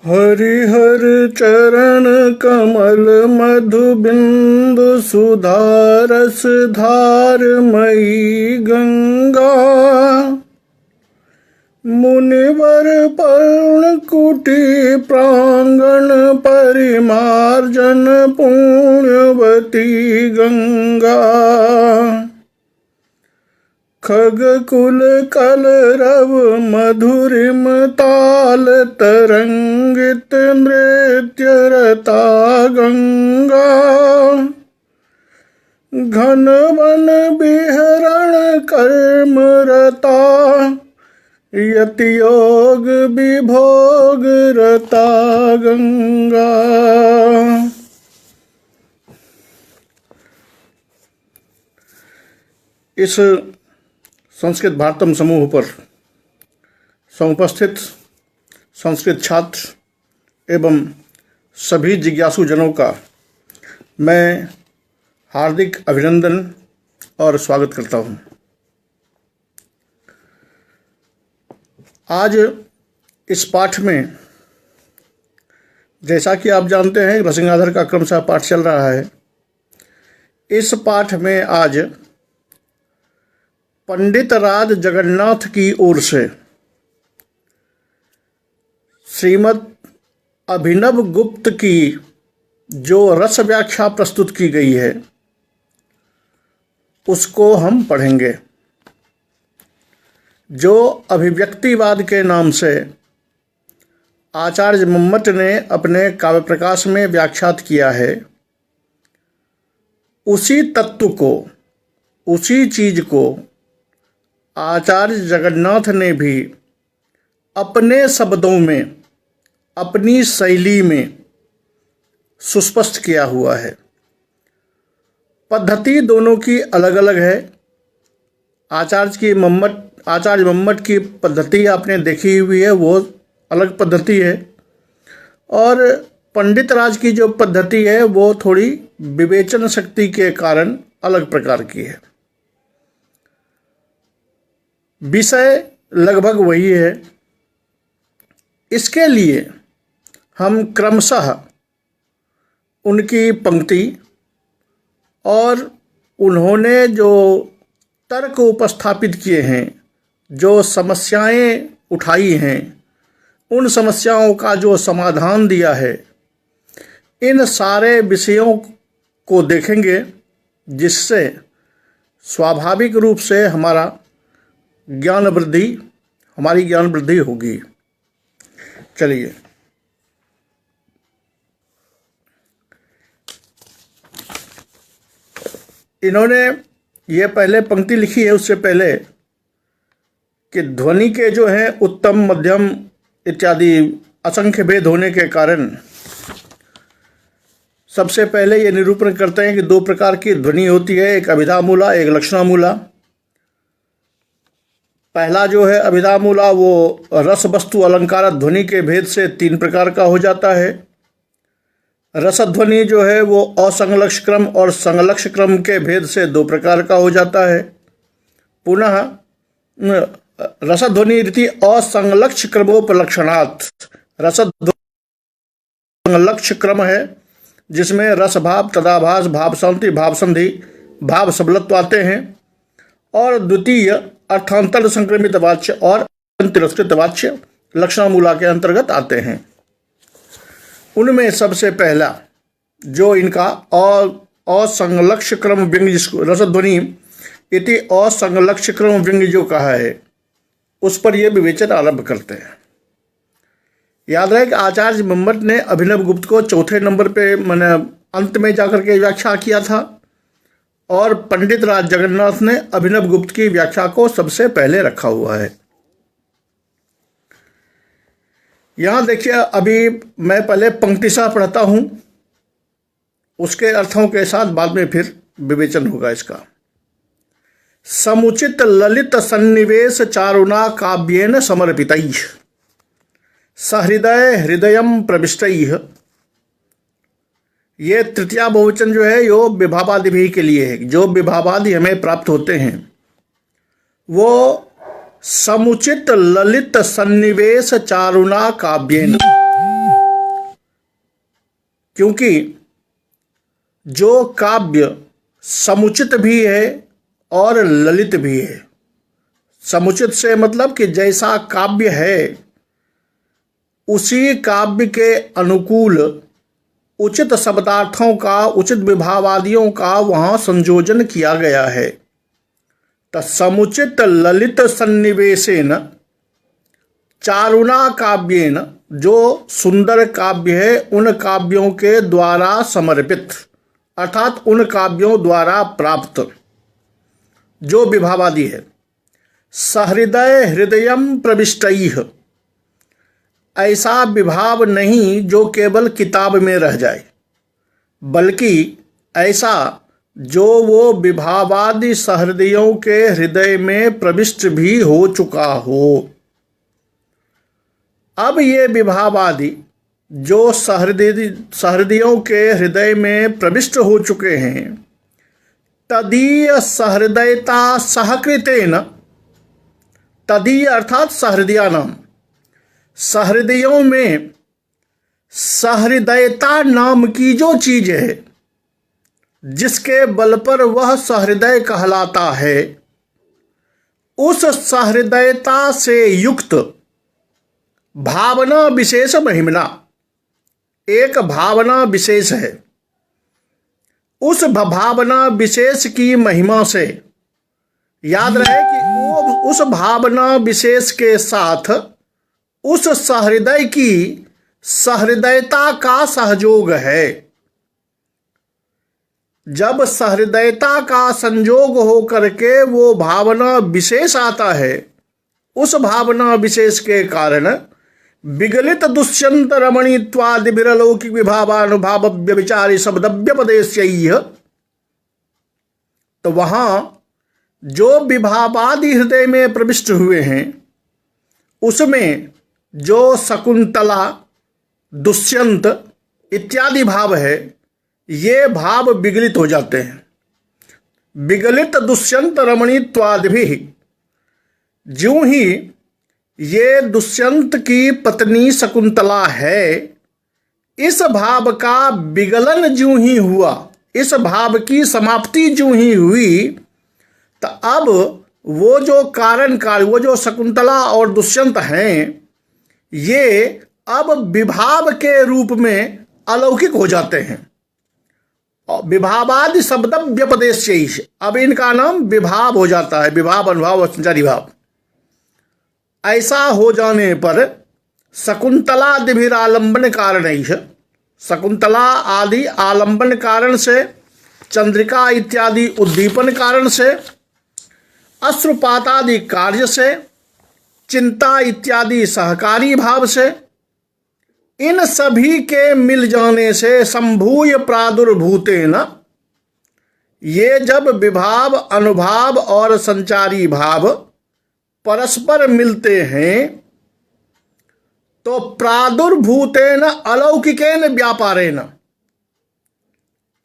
हरिहर चरण कमल मधु बिंदु सुधारस धार मई गंगा। मुनिवर पर्ण कुटी प्रांगण परिमार्जन पुण्यवती गंगा। खगकुल कलरव मधुरिम ताल तरंगित नृत्य रता गंगा। घन वन विहरण कर्म रता यति योग विभोग रता गंगा। इस संस्कृत भारतम समूह पर समुपस्थित संस्कृत छात्र एवं सभी जिज्ञासु जनों का मैं हार्दिक अभिनंदन और स्वागत करता हूं। आज इस पाठ में, जैसा कि आप जानते हैं, रसगंगाधर का क्रमशः पाठ चल रहा है। इस पाठ में आज पंडित राज जगन्नाथ की ओर से श्रीमद् अभिनव गुप्त की जो रस व्याख्या प्रस्तुत की गई है उसको हम पढ़ेंगे। जो अभिव्यक्तिवाद के नाम से आचार्य मम्मट ने अपने काव्य प्रकाश में व्याख्यात किया है, उसी तत्व को, उसी चीज को आचार्य जगन्नाथ ने भी अपने शब्दों में, अपनी शैली में सुस्पष्ट किया हुआ है। पद्धति दोनों की अलग अलग है। आचार्य मम्मट की पद्धति आपने देखी हुई है, वो अलग पद्धति है, और पंडित राज की जो पद्धति है वो थोड़ी विवेचन शक्ति के कारण अलग प्रकार की है। विषय लगभग वही है। इसके लिए हम क्रमशः उनकी पंक्ति और उन्होंने जो तर्क उपस्थापित किए हैं, जो समस्याएं उठाई हैं, उन समस्याओं का जो समाधान दिया है, इन सारे विषयों को देखेंगे, जिससे स्वाभाविक रूप से हमारी ज्ञान वृद्धि होगी। चलिए, इन्होंने ये पहले पंक्ति लिखी है, उससे पहले कि ध्वनि के जो हैं उत्तम, मध्यम इत्यादि असंख्य भेद होने के कारण सबसे पहले ये निरूपण करते हैं कि दो प्रकार की ध्वनि होती है, एक अभिधामूला, एक लक्षणामूला। पहला जो है अभिधामूला, वो रस वस्तु अलंकार ध्वनि के भेद से 3 प्रकार का हो जाता है। रसध्वनि जो है वो असंलक्ष क्रम और संलक्ष क्रम के भेद से 2 प्रकार का हो जाता है। पुनः रसध्वनि रीति असंलक्ष क्रमोपलक्षणात्, रसध्वनि संलक्ष क्रम है जिसमें रस भाव, तदाभास, भाव शांति, भाव संधि, भाव सबलत्व आते हैं, और द्वितीय अर्थांतर संक्रमित वाच्य और तिरस्कृत वाच्य लक्षणामूला के अंतर्गत आते हैं। उनमें सबसे पहला जो इनका असंलक्ष क्रम व्यंग्य, जिसको रसध्वनि इति असंलक्ष क्रम व्यंग्य जो कहा है, उस पर यह विवेचन आरंभ करते हैं। याद रहे कि आचार्य मम्मट ने अभिनव गुप्त को 4थे नंबर पे, मैंने अंत में जाकर के व्याख्या किया था, और पंडित राज जगन्नाथ ने अभिनव गुप्त की व्याख्या को सबसे पहले रखा हुआ है। यहां देखिए, अभी मैं पहले पंक्तिशः पढ़ता हूं, उसके अर्थों के साथ बाद में फिर विवेचन होगा इसका। समुचित ललित सन्निवेश चारुणा काव्येन समर्पितैः सहृदय हृदयम प्रविष्टैः। ये तृतीया बहुवचन जो है यो विभावादि भी के लिए है। जो विभावादि हमें प्राप्त होते हैं वो समुचित ललित सन्निवेश चारुणा काव्येन, क्योंकि जो काव्य समुचित भी है और ललित भी है। समुचित से मतलब कि जैसा काव्य है उसी काव्य के अनुकूल उचित शब्दार्थों का, उचित विभावादियों का वहाँ संयोजन किया गया है। समुचित ललित सन्निवेशेन चारुणा काव्येन, जो सुंदर काव्य है उन काव्यों के द्वारा समर्पित अर्थात उन काव्यों द्वारा प्राप्त जो विभावादि है। सहृदय हृदयम प्रविष्टैः, ऐसा विभाव नहीं जो केवल किताब में रह जाए, बल्कि ऐसा जो वो विभावादि सहृदयों के हृदय में प्रविष्ट भी हो चुका हो। अब ये विभावादि जो सहृदयों के हृदय में प्रविष्ट हो चुके हैं, तदीय सहृदयता सहकृतेन, तदीय अर्थात सहृदयानाम, सहृदयों में सहृदयता नाम की जो चीज है, जिसके बल पर वह सहृदय कहलाता है, उस सहृदयता से युक्त भावना विशेष महिमना, एक भावना विशेष है। उस भावना विशेष की महिमा से याद रहे कि वो उस भावना विशेष के साथ उस सहृदय की सहृदयता का सहयोग है। जब सहृदयता का संयोग हो करके वो भावना विशेष आता है, उस भावना विशेष के कारण विगलित दुष्यंत रमणीत्वादि विरलौकिक विभावानुभाव व्यभिचारी शब्दव्यपदेश्यैः, तो वहां जो विभावादि हृदय में प्रविष्ट हुए हैं उसमें जो शकुंतला, दुष्यंत इत्यादि भाव है, ये भाव विगलित हो जाते हैं। विगलित दुष्यंत रमणीत्वादि भी, ज्यों ही ये दुष्यंत की पत्नी शकुंतला है, इस भाव का विगलन ज्यों ही हुआ, इस भाव की समाप्ति ज्यों ही हुई, तो अब वो जो वो जो शकुंतला और दुष्यंत हैं, ये अब विभाव के रूप में अलौकिक हो जाते हैं। विभावादि शब्द व्यपदेश्य, अब इनका नाम विभाव हो जाता है, विभाव अनुभाव और संचारी भाव। ऐसा हो जाने पर शकुंतलादि भी आलंबन कारण, शकुंतला आदि आलंबन कारण से, चंद्रिका इत्यादि उद्दीपन कारण से, अश्रुपातादि कार्य से, चिंता इत्यादि सहकारी भाव से, इन सभी के मिल जाने से संभूय प्रादुर्भूतेन, ये जब विभाव अनुभाव और संचारी भाव परस्पर मिलते हैं तो प्रादुर्भूतेन अलौकिकेन व्यापारेण,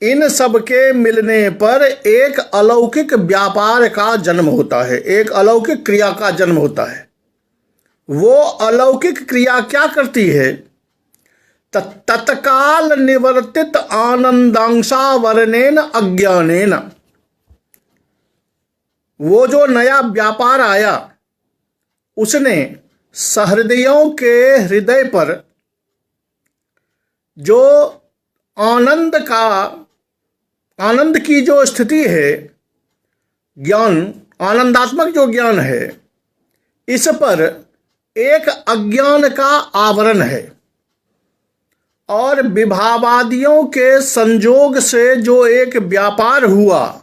इन सब के मिलने पर एक अलौकिक व्यापार का जन्म होता है, एक अलौकिक क्रिया का जन्म होता है। वो अलौकिक क्रिया क्या करती है? तत्काल निवर्तित आनंदांशावरणेन अज्ञानेन, वो जो नया व्यापार आया उसने सहृदयों के हृदय पर जो आनंद की जो स्थिति है, ज्ञान, आनंदात्मक जो ज्ञान है, इस पर एक अज्ञान का आवरण है। और विभावादियों के संयोग से जो एक व्यापार हुआ,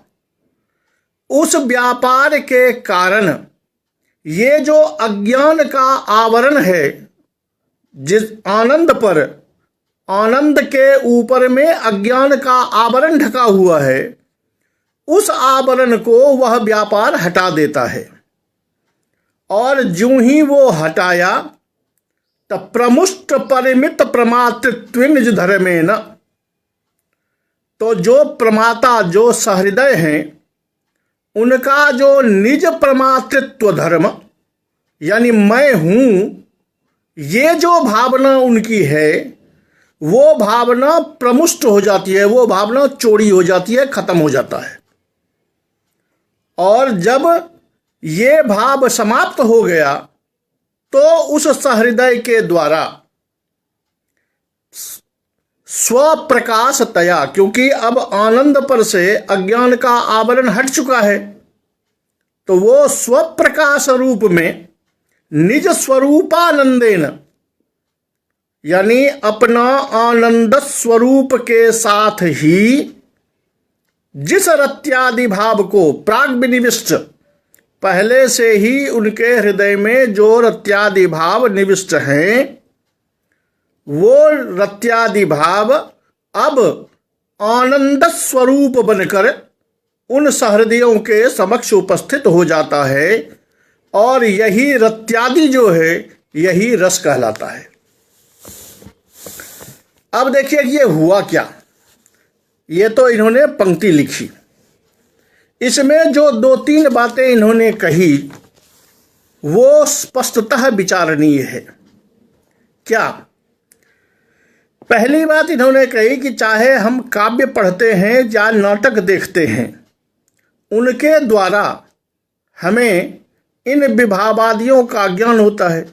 उस व्यापार के कारण ये जो अज्ञान का आवरण है, जिस आनंद पर, आनंद के ऊपर में अज्ञान का आवरण ढका हुआ है, उस आवरण को वह व्यापार हटा देता है। और ज्यों ही वो हटाया तब प्रमुष्ट परिमित प्रमातृत्व निज धर्मेण, तो जो प्रमाता, जो सहृदय हैं, उनका जो निज प्रमातृत्व धर्म, यानी मैं हूं, ये जो भावना उनकी है, वो भावना प्रमुष्ट हो जाती है, वो भावना चोरी हो जाती है, खत्म हो जाता है। और जब ये भाव समाप्त हो गया तो उस सहृदय के द्वारा स्वप्रकाशतया, क्योंकि अब आनंद पर से अज्ञान का आवरण हट चुका है, तो वो स्वप्रकाश रूप में निज स्वरूपानंदेन, यानी अपना आनंद स्वरूप के साथ ही जिस रत्यादि भाव को प्राग विनिविष्ट, पहले से ही उनके हृदय में जो रत्यादि भाव निविष्ट हैं, वो रत्यादि भाव अब आनंद स्वरूप बनकर उन सहृदयों के समक्ष उपस्थित हो जाता है। और यही रत्यादि जो है, यही रस कहलाता है। अब देखिए कि ये हुआ क्या। ये तो इन्होंने पंक्ति लिखी, इसमें जो 2-3 बातें इन्होंने कही वो स्पष्टतः विचारणीय है। क्या? पहली बात इन्होंने कही कि चाहे हम काव्य पढ़ते हैं या नाटक देखते हैं, उनके द्वारा हमें इन विभावादियों का ज्ञान होता है।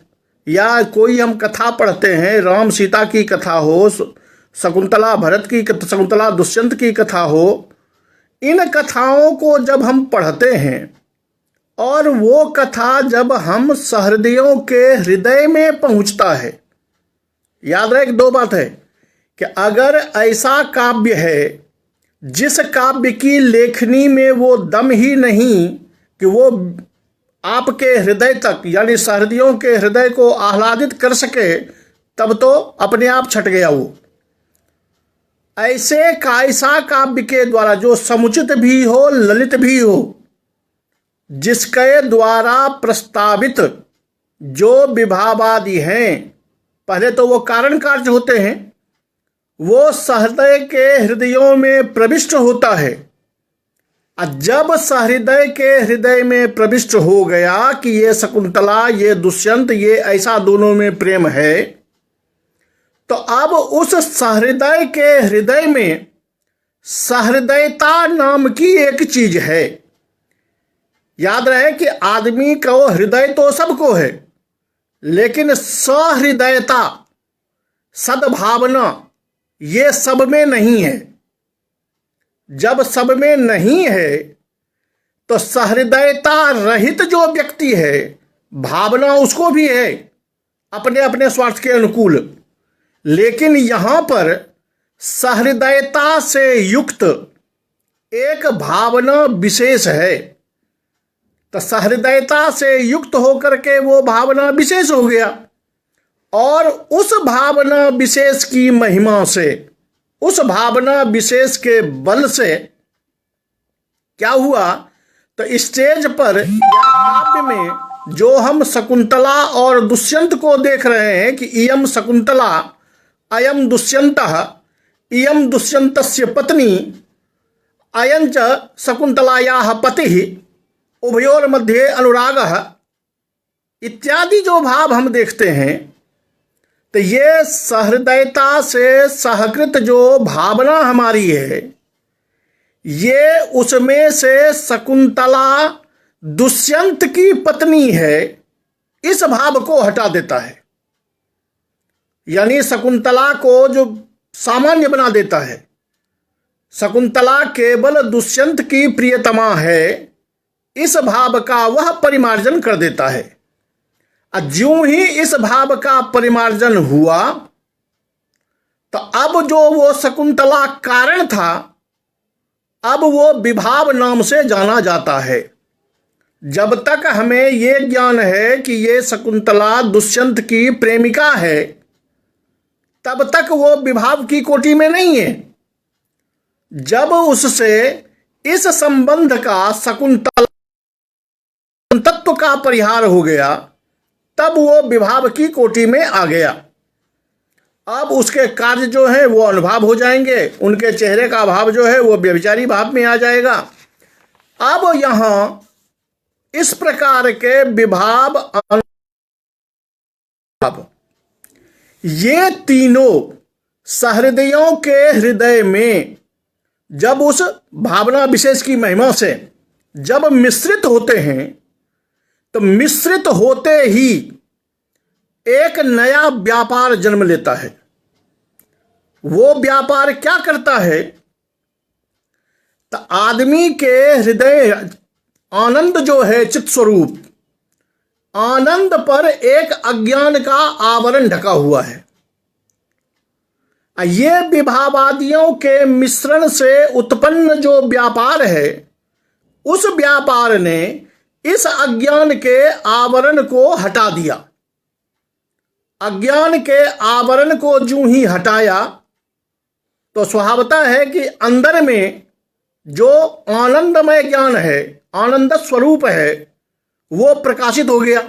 या कोई हम कथा पढ़ते हैं, राम सीता की कथा हो, शकुंतला भरत की, शकुंतला दुष्यंत की कथा हो, इन कथाओं को जब हम पढ़ते हैं और वो कथा जब हम सहृदयों के हृदय में पहुंचता है, याद रहे 2 बात है कि अगर ऐसा काव्य है जिस काव्य की लेखनी में वो दम ही नहीं कि वो आपके हृदय तक, यानी सहृदयों के हृदय को आह्लादित कर सके, तब तो अपने आप छट गया वो। ऐसे ऐसा काव्य के द्वारा जो समुचित भी हो, ललित भी हो, जिसके द्वारा प्रस्तावित जो विभावादि हैं, पहले तो वो कारण कार्य होते हैं, वो सहृदय के हृदयों में प्रविष्ट होता है। और जब सहृदय के हृदय में प्रविष्ट हो गया कि ये शकुंतला, ये दुष्यंत, ये ऐसा दोनों में प्रेम है, तो अब उस सहृदय के हृदय में सहृदयता नाम की एक चीज है। याद रहे कि आदमी को हृदय तो सबको है, लेकिन सहृदयता, सद्भावना, ये सब में नहीं है। जब सब में नहीं है तो सहृदयता रहित जो व्यक्ति है, भावना उसको भी है अपने अपने स्वार्थ के अनुकूल, लेकिन यहां पर सहृदयता से युक्त एक भावना विशेष है। तो सहृदयता से युक्त होकर के वो भावना विशेष हो गया, और उस भावना विशेष की महिमा से, उस भावना विशेष के बल से क्या हुआ, तो स्टेज पर या काव्य में जो हम शकुंतला और दुष्यंत को देख रहे हैं कि इयम शकुंतला अयम दुष्यंतः, इयम दुष्यंतस्य पत्नी अयं च शकुंतलायाः पतिः, उभयोर मध्ये अनुरागः, इत्यादि जो भाव हम देखते हैं, तो ये सहृदयता से सहकृत जो भावना हमारी है, ये उसमें से शकुंतला दुष्यंत की पत्नी है, इस भाव को हटा देता है। यानी शकुंतला को जो सामान्य बना देता है। शकुंतला केवल दुष्यंत की प्रियतमा है, इस भाव का वह परिमार्जन कर देता है। ज्यों ही इस भाव का परिमार्जन हुआ, तो अब जो वो शकुंतला कारण था, अब वो विभाव नाम से जाना जाता है। जब तक हमें ये ज्ञान है कि ये शकुंतला दुष्यंत की प्रेमिका है, तब तक वो विभाव की कोटि में नहीं है। जब उससे इस संबंध का, शकुंतला तत्व का परिहार हो गया, तब वो विभाव की कोटि में आ गया। अब उसके कार्य जो है वो अनुभाव हो जाएंगे, उनके चेहरे का भाव जो है वो व्यभिचारी भाव में आ जाएगा। अब यहां इस प्रकार के विभाव, अनुभाव, ये तीनों सहृदयों के हृदय में जब उस भावना विशेष की महिमा से जब मिश्रित होते हैं, तो मिश्रित होते ही एक नया व्यापार जन्म लेता है। वो व्यापार क्या करता है? तो आदमी के हृदय आनंद जो है, चित्त स्वरूप आनंद पर एक अज्ञान का आवरण ढका हुआ है। ये विभावादियों के मिश्रण से उत्पन्न जो व्यापार है, उस व्यापार ने इस अज्ञान के आवरण को हटा दिया। अज्ञान के आवरण को जो ही हटाया, तो स्वभावता है कि अंदर में जो आनंदमय ज्ञान है, आनंद स्वरूप है, वो प्रकाशित हो गया।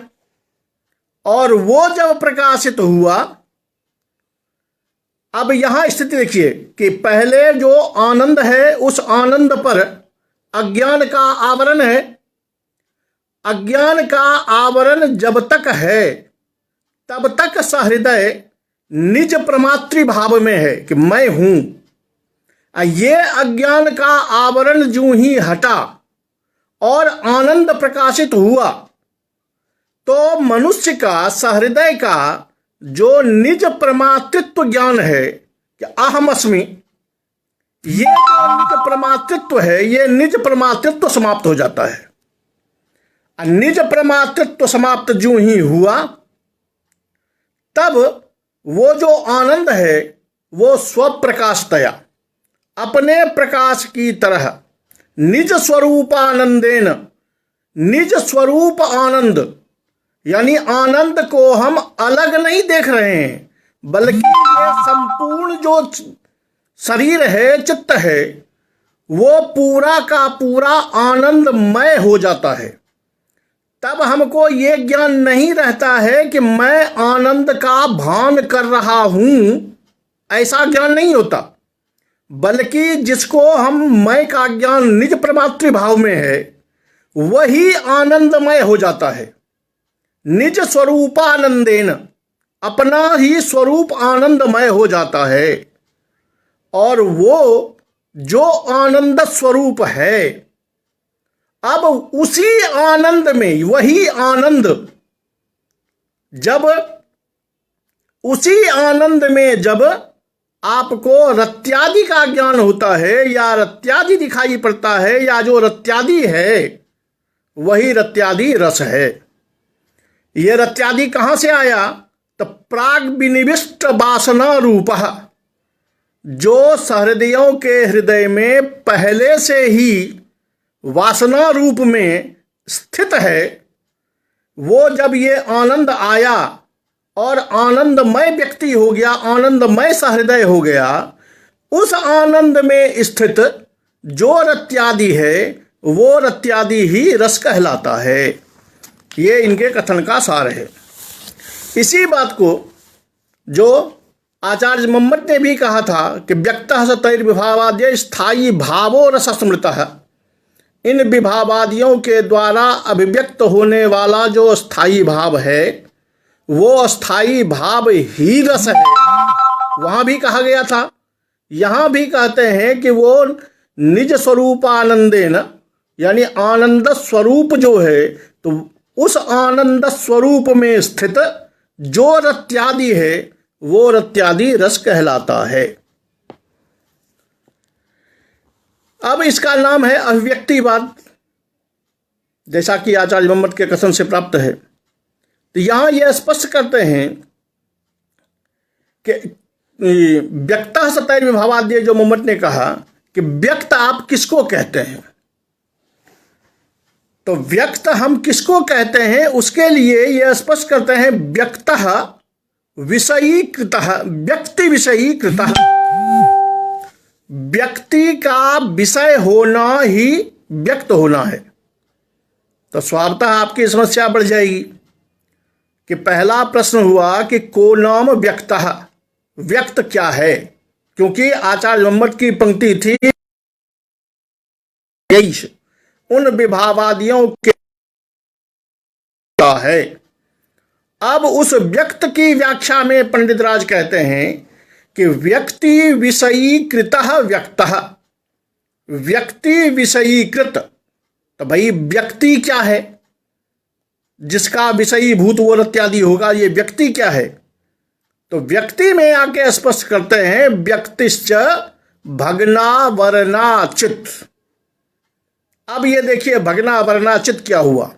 और वो जब प्रकाशित हुआ, अब यहां स्थिति देखिए कि पहले जो आनंद है, उस आनंद पर अज्ञान का आवरण है। अज्ञान का आवरण जब तक है, तब तक सहृदय निज प्रमातृ भाव में है कि मैं हूं। ये अज्ञान का आवरण जो ही हटा और आनंद प्रकाशित हुआ, तो मनुष्य का, सहृदय का जो निज प्रमातृत्व ज्ञान है कि अहम अस्मि, ये जो निज प्रमातृत्व है, ये निज प्रमातृत्व समाप्त हो जाता है। निज प्रमातृत्व समाप्त जो ही हुआ, तब वो जो आनंद है, वो स्वप्रकाशतया, अपने प्रकाश की तरह निज स्वरूपानंदेन, निज स्वरूप आनंद, यानी आनंद को हम अलग नहीं देख रहे हैं, बल्कि ये संपूर्ण जो शरीर है, चित्त है, वो पूरा का पूरा आनंदमय हो जाता है। तब हमको ये ज्ञान नहीं रहता है कि मैं आनंद का भान कर रहा हूं, ऐसा ज्ञान नहीं होता, बल्कि जिसको हम मैं का ज्ञान निज प्रमातृ भाव में है, वही आनंदमय हो जाता है। निज स्वरूपानंदेन, अपना ही स्वरूप आनंदमय हो जाता है। और वो जो आनंद स्वरूप है, अब उसी आनंद में, वही आनंद, जब उसी आनंद में जब आपको रत्यादि का ज्ञान होता है, या रत्यादि दिखाई पड़ता है, या जो रत्यादि है वही रत्यादि रस है। ये रत्यादि कहां से आया? तो प्राग विनिविष्ट वासना रूप, जो सहृदयों के हृदय में पहले से ही वासना रूप में स्थित है, वो जब ये आनंद आया और आनंदमय व्यक्ति हो गया, आनंदमय सहृदय हो गया, उस आनंद में स्थित जो रत्यादि है, वो रत्यादि ही रस कहलाता है। ये इनके कथन का सार है। इसी बात को जो आचार्य मम्मट ने भी कहा था कि व्यक्तः सतैर विभावाद्य स्थायी भावो रस स्मृतः, इन विभावादियों के द्वारा अभिव्यक्त होने वाला जो स्थायी भाव है, वो स्थायी भाव ही रस है। वहां भी कहा गया था, यहां भी कहते हैं कि वो निज स्वरूपानंदेन, यानी आनंद स्वरूप जो है, तो उस आनंद स्वरूप में स्थित जो रत्यादि है, वो रत्यादि रस कहलाता है। अब इसका नाम है अभिव्यक्तिवाद, जैसा कि आचार्य मम्मट के कथन से प्राप्त है। तो यहां यह स्पष्ट करते हैं कि व्यक्तः सतैर विभावाद्य, जो मम्मट ने कहा कि व्यक्त आप किसको कहते हैं, तो व्यक्त हम किसको कहते हैं, उसके लिए यह स्पष्ट करते हैं व्यक्तः विषयीकृतः, व्यक्ति विषयीकृतः, व्यक्ति का विषय होना ही व्यक्त होना है। तो स्वभावतः आपकी समस्या बढ़ जाएगी कि पहला प्रश्न हुआ कि को नाम व्यक्तः, व्यक्त क्या है, क्योंकि आचार्य मम्मट की पंक्ति थी उन विभावादियों के है। अब उस व्यक्त की व्याख्या में पंडित राज कहते हैं कि व्यक्ति विषयीकृत व्यक्तः, व्यक्ति विषयीकृत, तो भाई व्यक्ति क्या है, जिसका विषयीभूत वो रत्यादि होगा, ये व्यक्ति क्या है? तो व्यक्ति में आके स्पष्ट करते हैं व्यक्तिश्च भगना वर्णा चित। अब ये देखिए भगना वर्णा चित क्या हुआ।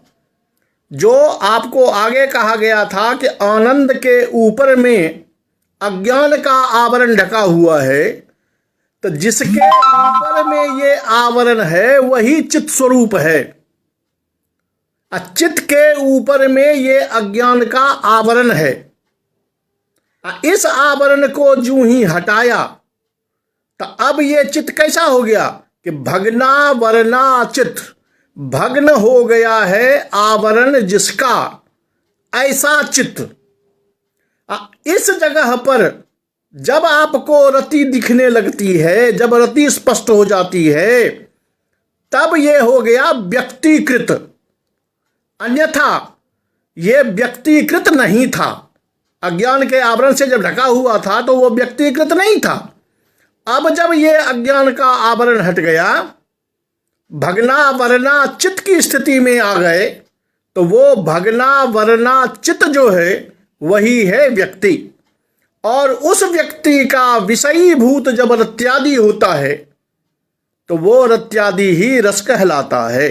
जो आपको आगे कहा गया था कि आनंद के ऊपर में अज्ञान का आवरण ढका हुआ है, तो जिसके ऊपर में ये आवरण है वही चित स्वरूप है। चित्त के ऊपर में ये अज्ञान का आवरण है। इस आवरण को जूं ही हटाया तो अब ये चित्त कैसा हो गया कि भगना वर्णा चित्त, भग्न हो गया है आवरण जिसका, ऐसा चित्त। इस जगह पर जब आपको रति दिखने लगती है, जब रति स्पष्ट हो जाती है, तब ये हो गया व्यक्तिकृत। अन्यथा ये व्यक्तिकृत नहीं था। अज्ञान के आवरण से जब ढका हुआ था तो वो व्यक्तिकृत नहीं था। अब जब ये अज्ञान का आवरण हट गया, भगना वर्णा चित्त की स्थिति में आ गए, तो वो भगना वर्णा चित्त जो है वही है व्यक्ति। और उस व्यक्ति का विषयीभूत जब रत्यादि होता है तो वो रत्यादि ही रस कहलाता है।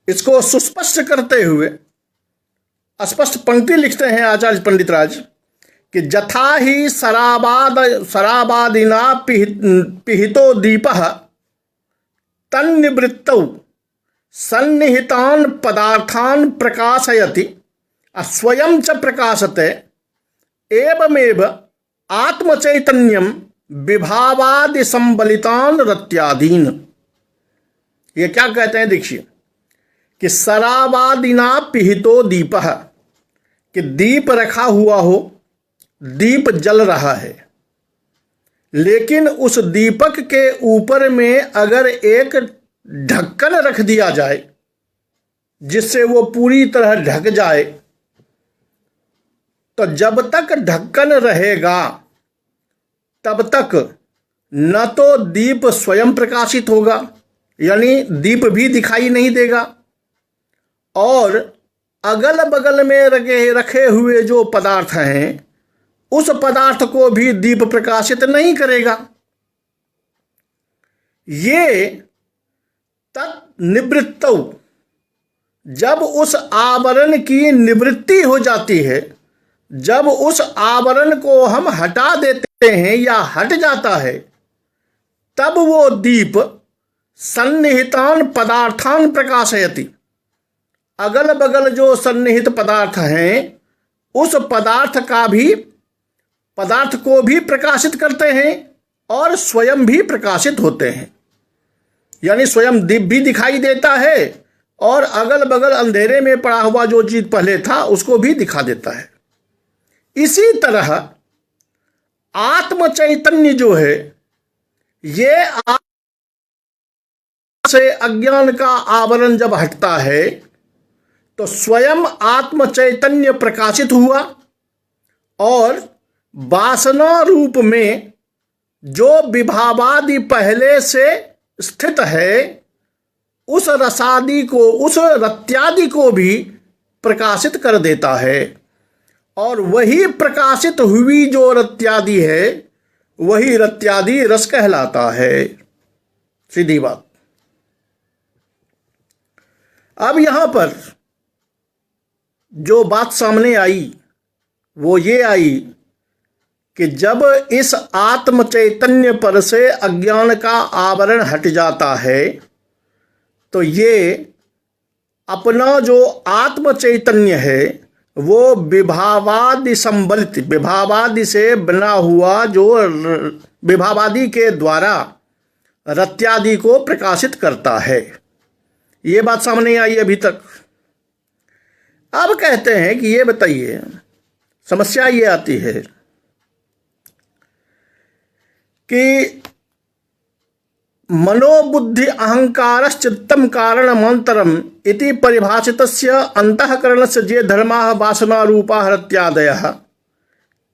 इसको सुस्पष्ट करते हुए स्पष्ट पंक्ति लिखते हैं आचार्य पंडित राज कि जथा ही शराबादिना पिहितो दीपः तन्निवृत्तौ सन्निहितान् पदार्थान् प्रकाशयति स्वयं च प्रकाशते एवमेव आत्मचैतन्यम विभावादि संबलितान रत्यादीन। ये क्या कहते हैं देखिए कि शराबादिना पिहितो दीपः, कि दीप रखा हुआ हो, दीप जल रहा है, लेकिन उस दीपक के ऊपर में अगर एक ढक्कन रख दिया जाए जिससे वो पूरी तरह ढक जाए, तो जब तक ढक्कन रहेगा तब तक न तो दीप स्वयं प्रकाशित होगा, यानी दीप भी दिखाई नहीं देगा, और अगल बगल में रखे हुए जो पदार्थ हैं उस पदार्थ को भी दीप प्रकाशित नहीं करेगा। ये तन्निवृत्तौ, जब उस आवरण की निवृत्ति हो जाती है, जब उस आवरण को हम हटा देते हैं या हट जाता है, तब वो दीप सन्निहितान पदार्थान प्रकाशयति, अगल बगल जो सन्निहित पदार्थ हैं उस पदार्थ को भी प्रकाशित करते हैं और स्वयं भी प्रकाशित होते हैं। यानी स्वयं दीप भी दिखाई देता है और अगल बगल अंधेरे में पड़ा हुआ जो चीज पहले था उसको भी दिखा देता है। इसी तरह आत्म चैतन्य जो है, ये से अज्ञान का आवरण जब हटता है तो स्वयं आत्म चैतन्य प्रकाशित हुआ और वासना रूप में जो विभावादि पहले से स्थित है उस रसादि को, उस रत्यादि को भी प्रकाशित कर देता है। और वही प्रकाशित हुई जो रत्यादि है वही रत्यादि रस कहलाता है। सीधी बात। अब यहां पर जो बात सामने आई वो ये आई कि जब इस आत्म चैतन्य पर से अज्ञान का आवरण हट जाता है तो ये अपना जो आत्म चैतन्य है वो विभावादि संबलित, विभावादि से बना हुआ, जो विभावादि के द्वारा रत्यादि को प्रकाशित करता है। ये बात सामने आई अभी तक। अब कहते हैं कि ये बताइए, समस्या ये आती है कि मनोबुद्धि अहंकारश्चित्तम कारणमंतरम इति परिभाषितस्य अंतःकरणस्य जे धर्माः वासना रूपाः रत्यादयः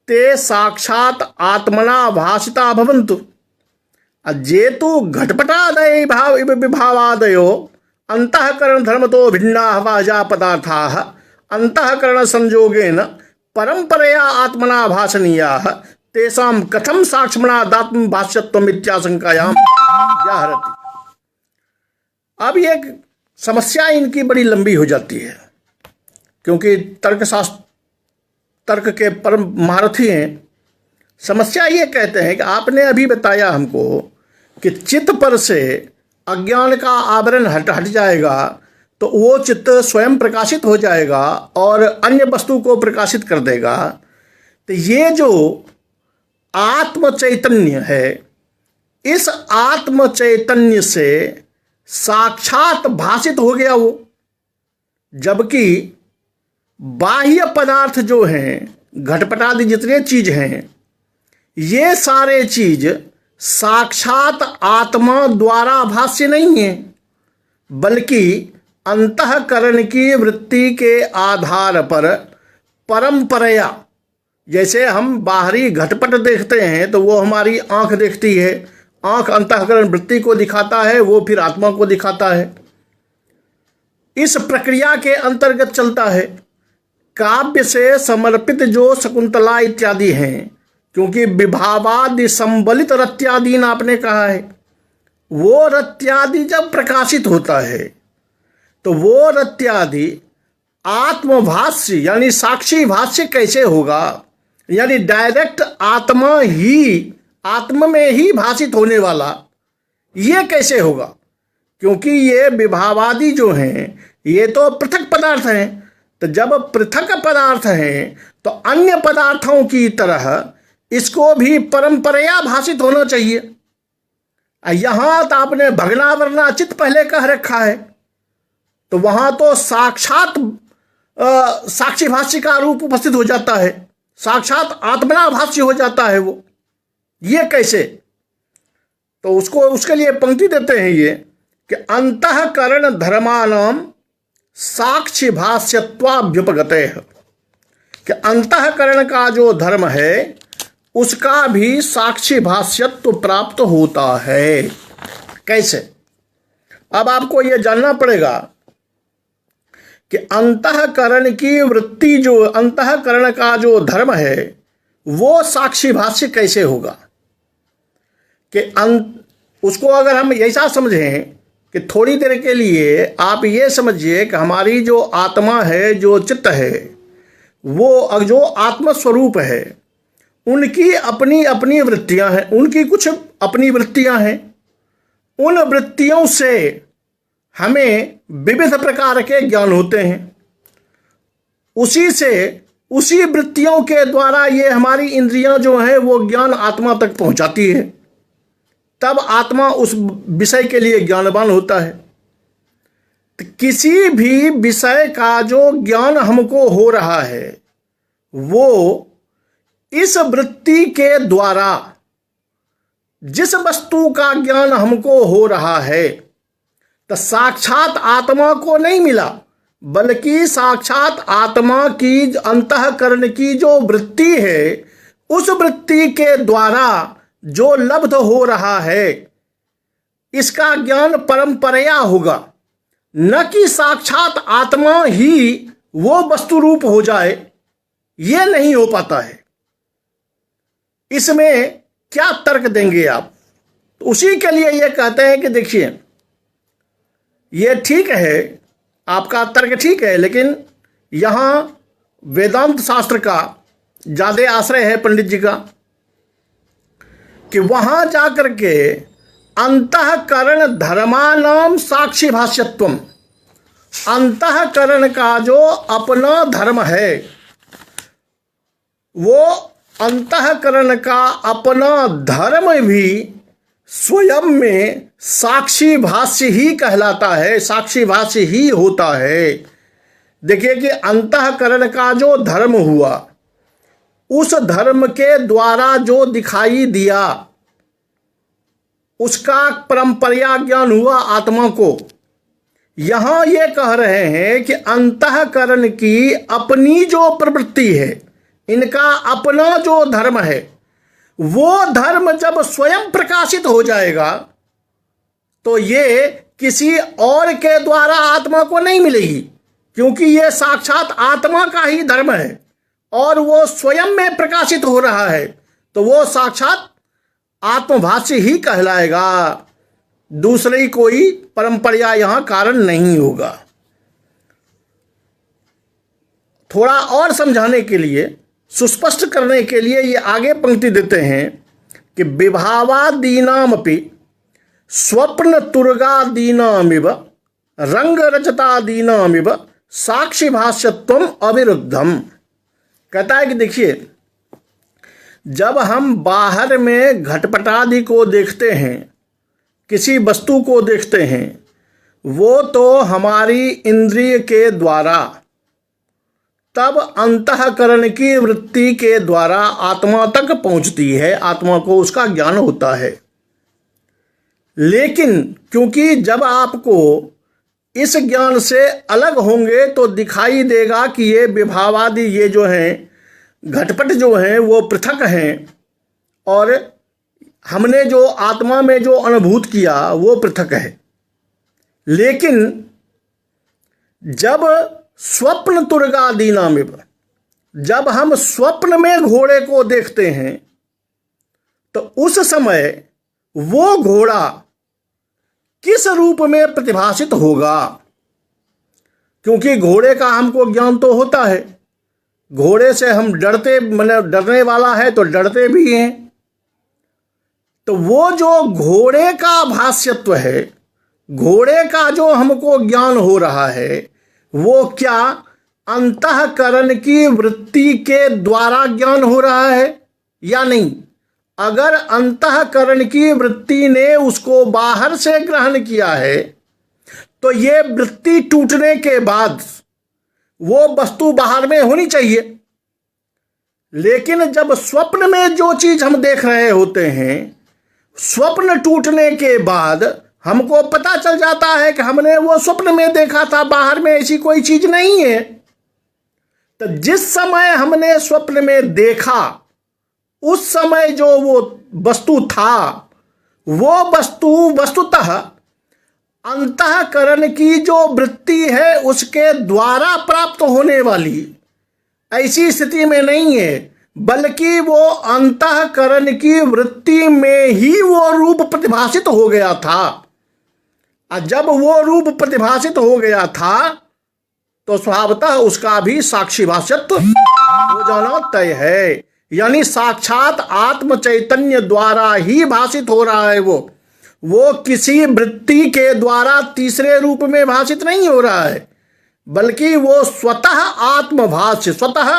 ते साक्षात आत्मना भासिता भवन्तु। जेतु घटपटादय विभावादयो अंतःकरण धर्मतो भिन्ना वाजा पदार्था अंतःकरण संयोगेन परंपरया आत्मना भाषणीयाः तेषां कथम साक्षमणा दात्म भाष्यत्वम इत्याशंकायां व्याहरति। अब ये समस्या इनकी बड़ी लंबी हो जाती है, क्योंकि तर्क के परम महारथी हैं। समस्या ये कहते हैं कि आपने अभी बताया हमको कि चित्त पर से अज्ञान का आवरण हट जाएगा तो वो चित्त स्वयं प्रकाशित हो जाएगा और अन्य वस्तु को प्रकाशित कर देगा। तो ये जो आत्म चैतन्य है, इस आत्म चैतन्य से साक्षात भाषित हो गया वो, जबकि बाह्य पदार्थ जो हैं, घटपटादि जितने चीज हैं, ये सारे चीज साक्षात आत्मा द्वारा भाष्य नहीं है, बल्कि अंतःकरण की वृत्ति के आधार पर परंपरया, जैसे हम बाहरी घटपट देखते हैं तो वो हमारी आंख देखती है, आंख अंतःकरण वृत्ति को दिखाता है, वो फिर आत्मा को दिखाता है। इस प्रक्रिया के अंतर्गत चलता है। काव्य से समर्पित जो शकुंतला इत्यादि हैं, क्योंकि विभावादि संबलित रत्यादीन आपने कहा है, वो रत्यादि जब प्रकाशित होता है तो वो रत्यादि आत्मभाष्य यानी साक्षी भाष्य कैसे होगा, यानी डायरेक्ट आत्मा में ही भाषित होने वाला, ये कैसे होगा? क्योंकि ये विभावादि जो हैं ये तो पृथक पदार्थ हैं। तो जब पृथक पदार्थ हैं तो अन्य पदार्थों की तरह इसको भी परंपरया भाषित होना चाहिए। यहां तो आपने भगनावरणा चित्त पहले कह रखा है, तो वहां तो साक्षात साक्षी भाष्य का रूप उपस्थित हो जाता है, साक्षात आत्मना भाष्य हो जाता है वो। ये कैसे? तो उसके लिए पंक्ति देते हैं ये कि अंतःकरण धर्मानाम साक्षी भाष्यत्वाभ्युपगते है, कि अंतःकरण का जो धर्म है उसका भी साक्षी भाष्यत्व प्राप्त होता है। कैसे? अब आपको यह जानना पड़ेगा कि अंतःकरण की वृत्ति, जो अंतःकरण का जो धर्म है, वो साक्षी भाष्य कैसे होगा। कि उसको अगर हम ऐसा समझें कि थोड़ी देर के लिए आप ये समझिए कि हमारी जो आत्मा है, जो चित्त है, वो जो आत्मस्वरूप है, उनकी अपनी अपनी वृत्तियां हैं, उनकी कुछ अपनी वृत्तियां हैं। उन वृत्तियों से हमें विविध प्रकार के ज्ञान होते हैं। उसी वृत्तियों के द्वारा ये हमारी इंद्रियां जो हैं वो ज्ञान आत्मा तक पहुंचाती है, तब आत्मा उस विषय के लिए ज्ञानवान होता है। तो किसी भी विषय का जो ज्ञान हमको हो रहा है वो इस वृत्ति के द्वारा, जिस वस्तु का ज्ञान हमको हो रहा है, तो साक्षात आत्मा को नहीं मिला, बल्कि साक्षात आत्मा की अंतःकरण की जो वृत्ति है, उस वृत्ति के द्वारा जो लब्ध हो रहा है, इसका ज्ञान परंपरया होगा, न कि साक्षात आत्मा ही वो वस्तु रूप हो जाए। ये नहीं हो पाता है। इसमें क्या तर्क देंगे आप? तो उसी के लिए ये कहते हैं कि देखिए, ये ठीक है, आपका तर्क ठीक है, लेकिन यहां वेदांत शास्त्र का ज्यादा आश्रय है पंडित जी का, कि वहां जाकर के अंतःकरण धर्मानाम साक्षी भाष्यत्वम, अंतःकरण का जो अपना धर्म है, वो अंतःकरण का अपना धर्म भी स्वयं में साक्षी भाष्य ही कहलाता है, साक्षी भाष्य ही होता है। देखिए कि अंतःकरण का जो धर्म हुआ, उस धर्म के द्वारा जो दिखाई दिया, उसका परंपरा ज्ञान हुआ आत्मा को। यहां ये कह रहे हैं कि अंतःकरण की अपनी जो प्रवृत्ति है, इनका अपना जो धर्म है वो धर्म जब स्वयं प्रकाशित हो जाएगा तो ये किसी और के द्वारा आत्मा को नहीं मिलेगी, क्योंकि ये साक्षात आत्मा का ही धर्म है और वो स्वयं में प्रकाशित हो रहा है, तो वो साक्षात आत्मभाष्य ही कहलाएगा। दूसरी कोई परंपरा यहां कारण नहीं होगा। थोड़ा और समझाने के लिए, सुस्पष्ट करने के लिए ये आगे पंक्ति देते हैं कि विभावादीनामपि स्वप्न तुर्गादीनामिव रंग रचतादीनामिव साक्षी भाष्यत्वम अविरुद्धम। कहता है कि देखिए, जब हम बाहर में घटपटादि को देखते हैं, किसी वस्तु को देखते हैं, वो तो हमारी इंद्रिय के द्वारा, तब अंतःकरण की वृत्ति के द्वारा आत्मा तक पहुंचती है, आत्मा को उसका ज्ञान होता है। लेकिन क्योंकि जब आपको इस ज्ञान से अलग होंगे तो दिखाई देगा कि ये विभावादि, ये जो हैं घटपट जो हैं वो पृथक हैं, और हमने जो आत्मा में जो अनुभूत किया वो पृथक है। लेकिन जब स्वप्न तुर्गादीनामिव, जब हम स्वप्न में घोड़े को देखते हैं तो उस समय वो घोड़ा किस रूप में प्रतिभाषित होगा, क्योंकि घोड़े का हमको ज्ञान तो होता है, घोड़े से हम डरते, मतलब डरने वाला है तो डरते भी हैं। तो वो जो घोड़े का भाष्यत्व है, घोड़े का जो हमको ज्ञान हो रहा है, वो क्या अंतःकरण की वृत्ति के द्वारा ज्ञान हो रहा है या नहीं? अगर अंतःकरण की वृत्ति ने उसको बाहर से ग्रहण किया है तो ये वृत्ति टूटने के बाद वो वस्तु बाहर में होनी चाहिए। लेकिन जब स्वप्न में जो चीज हम देख रहे होते हैं, स्वप्न टूटने के बाद हमको पता चल जाता है कि हमने वो स्वप्न में देखा था, बाहर में ऐसी कोई चीज नहीं है। तो जिस समय हमने स्वप्न में देखा, उस समय जो वो वस्तु था, वो वस्तु वस्तुतः अंतःकरण की जो वृत्ति है उसके द्वारा प्राप्त होने वाली ऐसी स्थिति में नहीं है, बल्कि वो अंतःकरण की वृत्ति में ही वो रूप प्रतिभाषित हो गया था। और जब वो रूप प्रतिभाषित हो गया था तो स्वभावतः उसका भी साक्षी भाष्यत्व हो जाना तय है। यानी साक्षात आत्म चैतन्य द्वारा ही भाषित हो रहा है। वो किसी वृत्ति के द्वारा तीसरे रूप में भाषित नहीं हो रहा है, बल्कि वो स्वतः आत्मभाष्य, स्वतः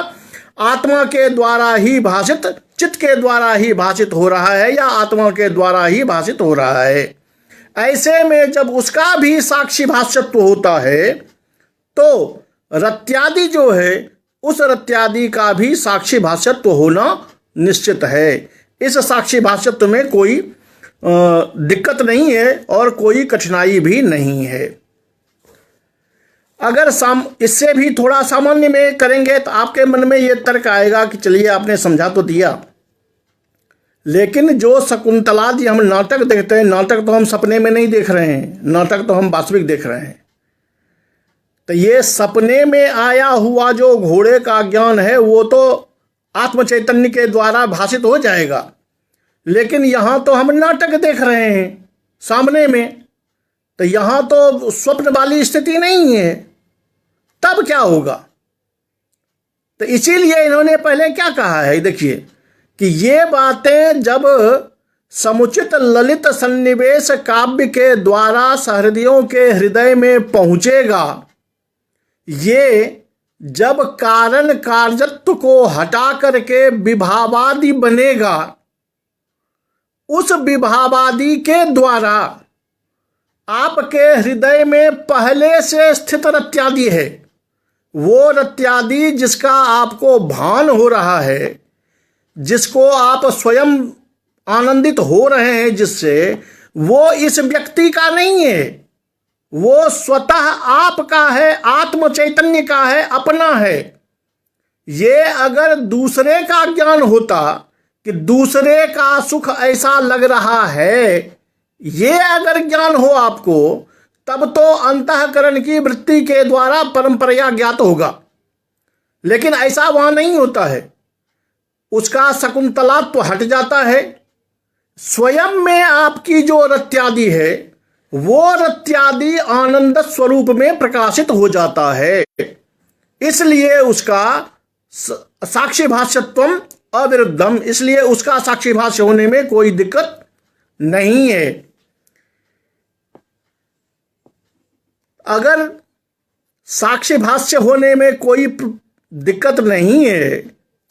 आत्मा के द्वारा ही भाषित, चित्त के द्वारा ही भाषित हो रहा है, या आत्मा के द्वारा ही भाषित हो रहा है। ऐसे में जब उसका भी साक्षी भाष्यत्व होता है तो रत्यादि जो है, उस रत्यादि का भी साक्षी भाष्यत्व होना निश्चित है। इस साक्षी भाष्यत्व में कोई दिक्कत नहीं है और कोई कठिनाई भी नहीं है। अगर इससे भी थोड़ा सामान्य में करेंगे तो आपके मन में ये तर्क आएगा कि चलिए आपने समझा तो दिया, लेकिन जो शकुंतलादि हम नाटक देखते हैं, नाटक तो हम सपने में नहीं देख रहे हैं, नाटक तो हम वास्तविक देख रहे हैं। तो ये सपने में आया हुआ जो घोड़े का ज्ञान है वो तो आत्म चैतन्य के द्वारा भाषित हो जाएगा, लेकिन यहाँ तो हम नाटक देख रहे हैं सामने में, तो यहाँ तो स्वप्न वाली स्थिति नहीं है, तब क्या होगा? तो इसीलिए इन्होंने पहले क्या कहा है, देखिए कि ये बातें जब समुचित ललित सन्निवेश काव्य के द्वारा सहृदयों के हृदय में पहुँचेगा, ये जब कारण कार्यत्व को हटा करके विभावादि बनेगा, उस विभावादि के द्वारा आपके हृदय में पहले से स्थित रत्यादि है, वो रत्यादि जिसका आपको भान हो रहा है, जिसको आप स्वयं आनंदित हो रहे हैं जिससे, वो इस व्यक्ति का नहीं है, वो स्वतः आपका है, आत्म चैतन्य का है, अपना है। ये अगर दूसरे का ज्ञान होता कि दूसरे का सुख ऐसा लग रहा है, ये अगर ज्ञान हो आपको, तब तो अंतःकरण की वृत्ति के द्वारा परंपरा ज्ञात होगा। लेकिन ऐसा वहां नहीं होता है, उसका शकुंतलात्व हट जाता है। स्वयं में आपकी जो रत्यादि है, वो रत्यादि आनंद स्वरूप में प्रकाशित हो जाता है। इसलिए उसका साक्षी भाष्यत्वम अविरुद्धम, इसलिए उसका साक्षी भाष्य होने में कोई दिक्कत नहीं है। अगर साक्षी भाष्य होने में कोई दिक्कत नहीं है,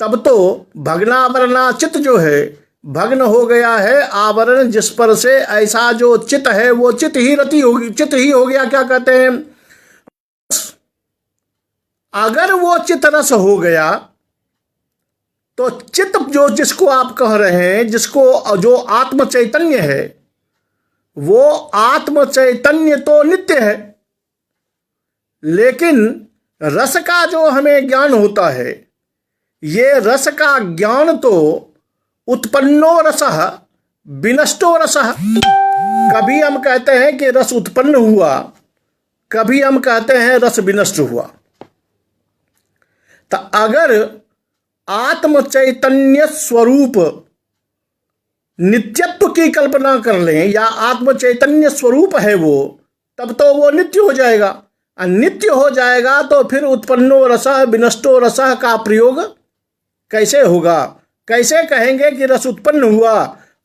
तब तो भग्नावरणा चित्त जो है, भग्न हो गया है आवरण जिस पर से, ऐसा जो चित्त है वो चित्त ही रति होगी, चित्त ही हो गया। क्या कहते हैं, अगर वो चित्त रस हो गया तो चित्त जो जिसको आप कह रहे हैं, जिसको जो आत्म चैतन्य है, वो आत्म चैतन्य तो नित्य है। लेकिन रस का जो हमें ज्ञान होता है, ये रस का ज्ञान तो उत्पन्नो रसः विनष्टो रसः, कभी हम कहते हैं कि रस उत्पन्न हुआ, कभी हम कहते हैं रस विनष्ट हुआ। तो अगर आत्म चैतन्य स्वरूप नित्यत्व की कल्पना कर लें, या आत्म चैतन्य स्वरूप है वो, तब तो वो नित्य हो जाएगा। नित्य हो जाएगा तो फिर उत्पन्नो रसः विनष्टो रसः का प्रयोग कैसे होगा? कैसे कहेंगे कि रस उत्पन्न हुआ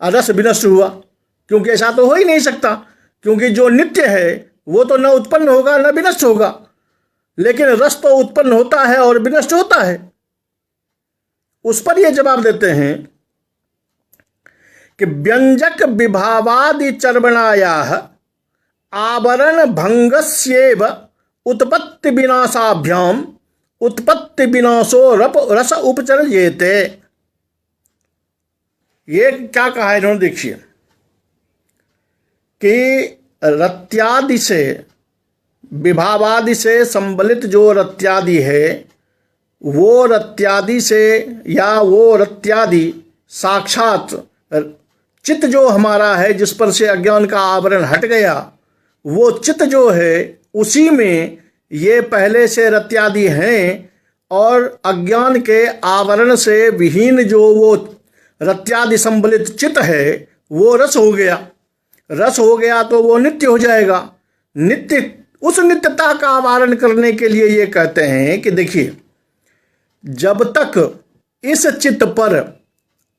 और रस विनष्ट हुआ? क्योंकि ऐसा तो हो ही नहीं सकता, क्योंकि जो नित्य है वो तो न उत्पन्न होगा न विनष्ट होगा। लेकिन रस तो उत्पन्न होता है और विनष्ट होता है। उस पर ये जवाब देते हैं कि व्यंजक विभावादि चर्वणायाः आवरण भंगस्येव उत्पत्ति विनाशाभ्याम उत्पत्ति विनाशो रस उपचर्येते। ये क्या कहा है इन्होंने, देखिए कि रत्यादि से, विभावादि से संबलित जो रत्यादि है, वो रत्यादि से, या वो रत्यादि साक्षात चित्त जो हमारा है, जिस पर से अज्ञान का आवरण हट गया, वो चित्त जो है उसी में ये पहले से रत्यादि हैं, और अज्ञान के आवरण से विहीन जो वो रत्यादि संबलित चित्त है वो रस हो गया। रस हो गया तो वो नित्य हो जाएगा। नित्य, उस नित्यता का आवरण करने के लिए ये कहते हैं कि देखिए, जब तक इस चित्त पर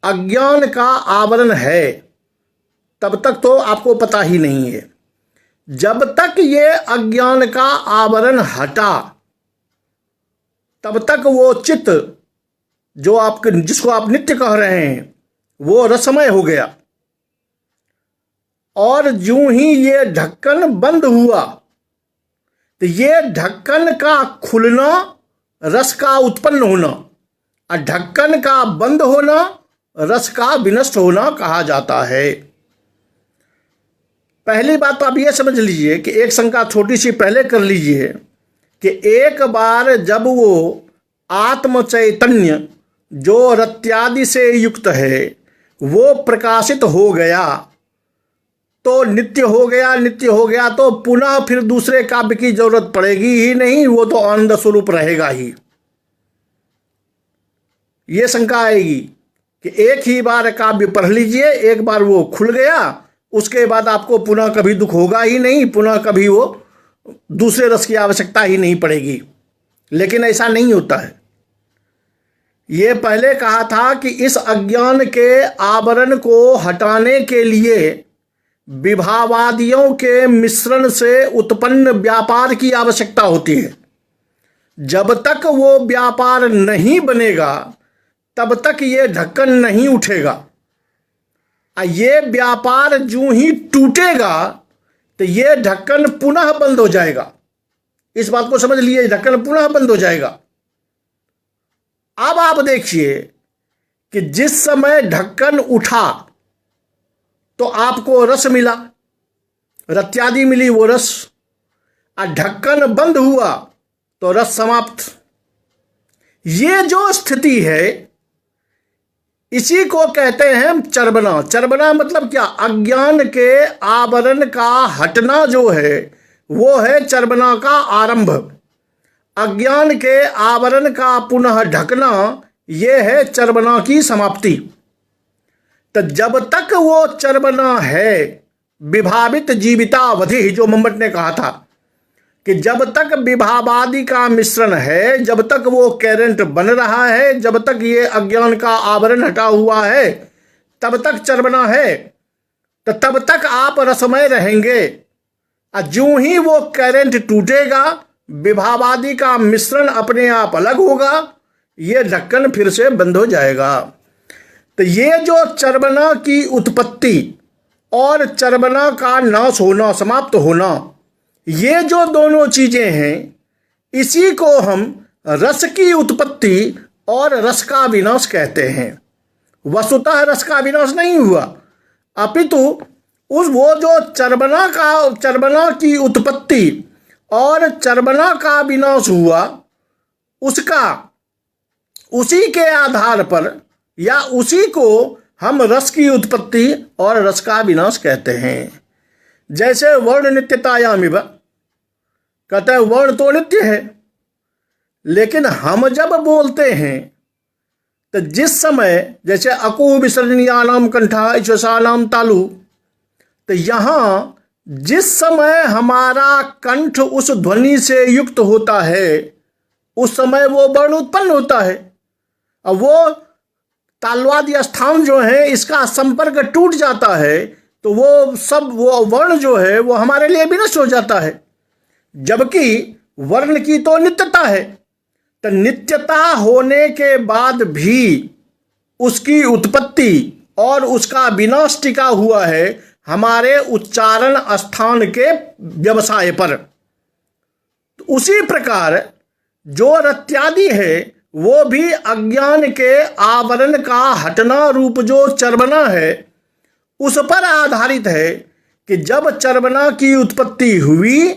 अज्ञान का आवरण है, तब तक तो आपको पता ही नहीं है। जब तक ये अज्ञान का आवरण हटा, तब तक वो चित्त जो आपके, जिसको आप नित्य कह रहे हैं, वो रसमय हो गया। और जो ही ये ढक्कन बंद हुआ, तो ये ढक्कन का खुलना रस का उत्पन्न होना, और ढक्कन का बंद होना रस का विनष्ट होना कहा जाता है। पहली बात तो आप ये समझ लीजिए कि एक शंका छोटी सी पहले कर लीजिए कि एक बार जब वो आत्म चैतन्य जो रत्यादि से युक्त है वो प्रकाशित हो गया तो नित्य हो गया। नित्य हो गया तो पुनः फिर दूसरे काव्य की जरूरत पड़ेगी ही नहीं, वो तो आनंद स्वरूप रहेगा ही। ये शंका आएगी कि एक ही बार काव्य पढ़ लीजिए, एक बार वो खुल गया, उसके बाद आपको पुनः कभी दुख होगा ही नहीं, पुनः कभी वो दूसरे रस की आवश्यकता ही नहीं पड़ेगी। लेकिन ऐसा नहीं होता है। ये पहले कहा था कि इस अज्ञान के आवरण को हटाने के लिए विभावादियों के मिश्रण से उत्पन्न व्यापार की आवश्यकता होती है। जब तक वो व्यापार नहीं बनेगा, तब तक ये ढक्कन नहीं उठेगा। ये व्यापार जो ही टूटेगा तो ये ढक्कन पुनः बंद हो जाएगा। इस बात को समझ लीजिए, ढक्कन पुनः बंद हो जाएगा। अब आप देखिए कि जिस समय ढक्कन उठा तो आपको रस मिला, रत्यादि मिली वो रस, और ढक्कन बंद हुआ तो रस समाप्त। ये जो स्थिति है इसी को कहते हैं चर्वणा। चर्वणा मतलब क्या? अज्ञान के आवरण का हटना जो है वो है चर्वणा का आरंभ। अज्ञान के आवरण का पुनः ढकना ये है चर्वणा की समाप्ति। तो जब तक वो चर्वणा है, विभावित जीवितावधि, जो मंबट ने कहा था कि जब तक विभावादि का मिश्रण है, जब तक वो कैरेंट बन रहा है, जब तक ये अज्ञान का आवरण हटा हुआ है, तब तक चर्वणा है। तो तब तक आप रसमय रहेंगे। और ज्यों ही वो कैरेंट टूटेगा, विभावादि का मिश्रण अपने आप अलग होगा, ये ढक्कन फिर से बंद हो जाएगा। तो ये जो चर्वणा की उत्पत्ति और चर्वणा का नाश होना, समाप्त होना, ये जो दोनों चीजें हैं, इसी को हम रस की उत्पत्ति और रस का विनाश कहते हैं। वस्तुतः रस का विनाश नहीं हुआ, अपितु वो जो चर्वणा की उत्पत्ति और चर्वणा का विनाश हुआ, उसका उसी के आधार पर या उसी को हम रस की उत्पत्ति और रस का विनाश कहते हैं। जैसे वर्ण नित्यतायामिव, कहते हैं वर्ण तो नित्य है, लेकिन हम जब बोलते हैं तो जिस समय, जैसे अकु विसर्जनीयानाम कंठा इश्वसानाम तालु, तो यहाँ जिस समय हमारा कंठ उस ध्वनि से युक्त होता है, उस समय वो वर्ण उत्पन्न होता है। अब वो तालवादी स्थान जो है, इसका संपर्क टूट जाता है, तो वो वर्ण जो है वो हमारे लिए विनष्ट हो जाता है। जबकि वर्ण की तो नित्यता है। तो नित्यता होने के बाद भी उसकी उत्पत्ति और उसका विनाश टिका हुआ है हमारे उच्चारण स्थान के व्यवसाय पर। तो उसी प्रकार जो रत्यादि है वो भी अज्ञान के आवरण का हटना रूप जो चर्वणा है, उस पर आधारित है कि जब चर्वणा की उत्पत्ति हुई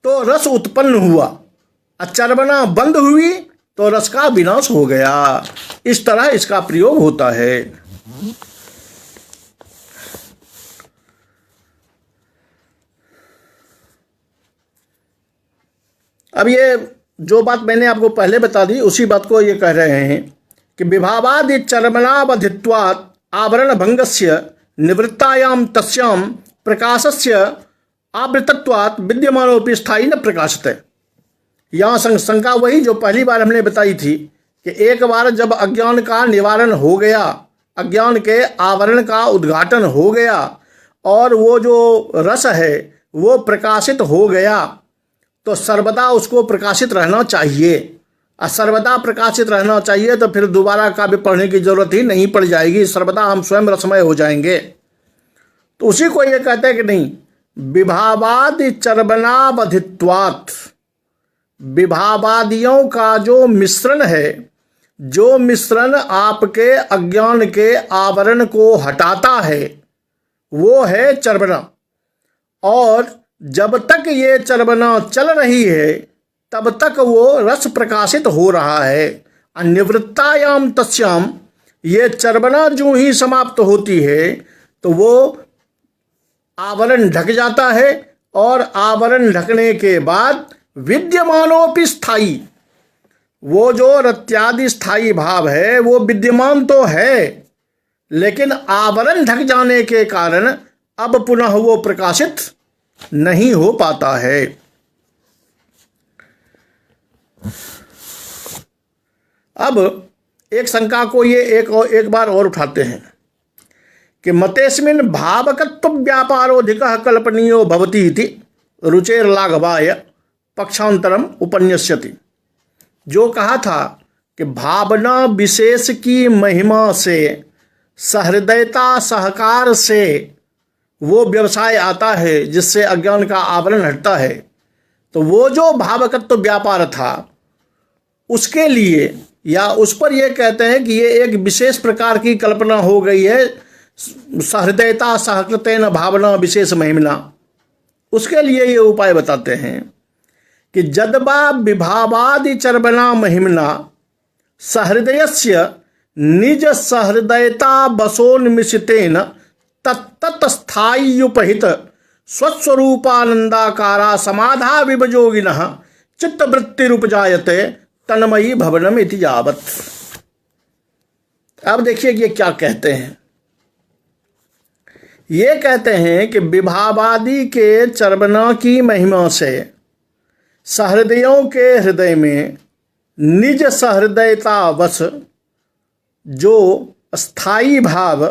तो रस उत्पन्न हुआ, और चर्वणा बंद हुई तो रस का विनाश हो गया। इस तरह इसका प्रयोग होता है। अब ये जो बात मैंने आपको पहले बता दी, उसी बात को ये कह रहे हैं कि विभावादि चर्वणावधित्वात् आवरण भंगस्य निवृत्तायाम तस्याम प्रकाशस्य आवृतत्वात् विद्यमानोपि स्थायी न प्रकाशते। यहाँ शंका वही जो पहली बार हमने बताई थी कि एक बार जब अज्ञान का निवारण हो गया, अज्ञान के आवरण का उद्घाटन हो गया और वो जो रस है वो प्रकाशित हो गया, तो सर्वदा उसको प्रकाशित रहना चाहिए। और सर्वदा प्रकाशित रहना चाहिए तो फिर दोबारा काव्य पढ़ने की जरूरत ही नहीं पड़ जाएगी, सर्वदा हम स्वयं रसमय हो जाएंगे। तो उसी को ये कहते हैं कि नहीं, विभावादि चर्वणावधित्वात्, विभावादियों का जो मिश्रण है, जो मिश्रण आपके अज्ञान के आवरण को हटाता है, वो है चर्वणा। और जब तक ये चर्वणा चल रही है तब तक वो रस प्रकाशित हो रहा है। अनिवृत्तायाम तस्याम, ये चर्वणा जो ही समाप्त होती है तो वो आवरण ढक जाता है, और आवरण ढकने के बाद विद्यमानोपि स्थायी, वो जो रत्यादि स्थायी भाव है वो विद्यमान तो है, लेकिन आवरण ढक जाने के कारण अब पुनः वो प्रकाशित नहीं हो पाता है। अब एक शंका को ये एक बार और उठाते हैं कि मतेस्मिन् भावकत्व व्यापारोधिकः कल्पनीयो भवति इति रुचेर्लाघवाय पक्षांतरम उपन्यस्यति। जो कहा था कि भावना विशेष की महिमा से, सहृदयता सहकार से वो व्यवसाय आता है जिससे अज्ञान का आवरण हटता है, तो वो जो भावकत्व व्यापार था उसके लिए या उस पर ये कहते हैं कि ये एक विशेष प्रकार की कल्पना हो गई है, सहृदयता सहकृतेन भावना विशेष महिमना। उसके लिए ये उपाय बताते हैं कि जदबा विभावादि चर्वणा महिमना सहृदयस्य निज सहृदयता बसोन्मिषितेन तत्तत् स्थाय्युपहित स्वस्वरूपानंदाकारा समाधा विभजोगिनः चित्तवृत्तिरुपजायते तन्मयी भवनम इति यावत्। अब देखिए ये क्या कहते हैं। ये कहते हैं कि विभावादि के चरवना की महिमा से सहृदयों के हृदय में निज सहृदयतावश जो स्थायी भाव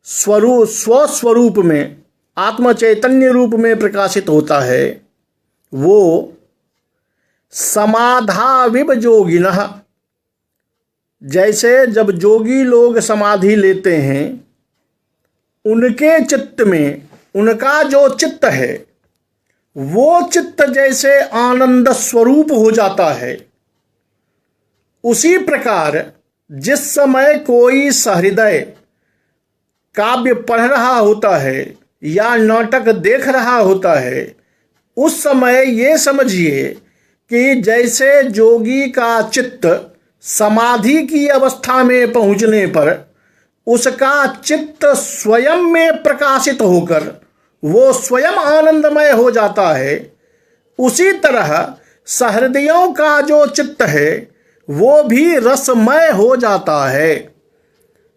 स्वस्वरूप में आत्म चैतन्य रूप में प्रकाशित होता है, वो समाधाविव जोगिनः, जैसे जब जोगी लोग समाधि लेते हैं उनके चित्त में उनका जो चित्त है वो चित्त जैसे आनंद स्वरूप हो जाता है, उसी प्रकार जिस समय कोई सहृदय काव्य पढ़ रहा होता है या नाटक देख रहा होता है, उस समय ये समझिए कि जैसे जोगी का चित्त समाधि की अवस्था में पहुंचने पर उसका चित्त स्वयं में प्रकाशित होकर वो स्वयं आनंदमय हो जाता है, उसी तरह सहृदयों का जो चित्त है वो भी रसमय हो जाता है।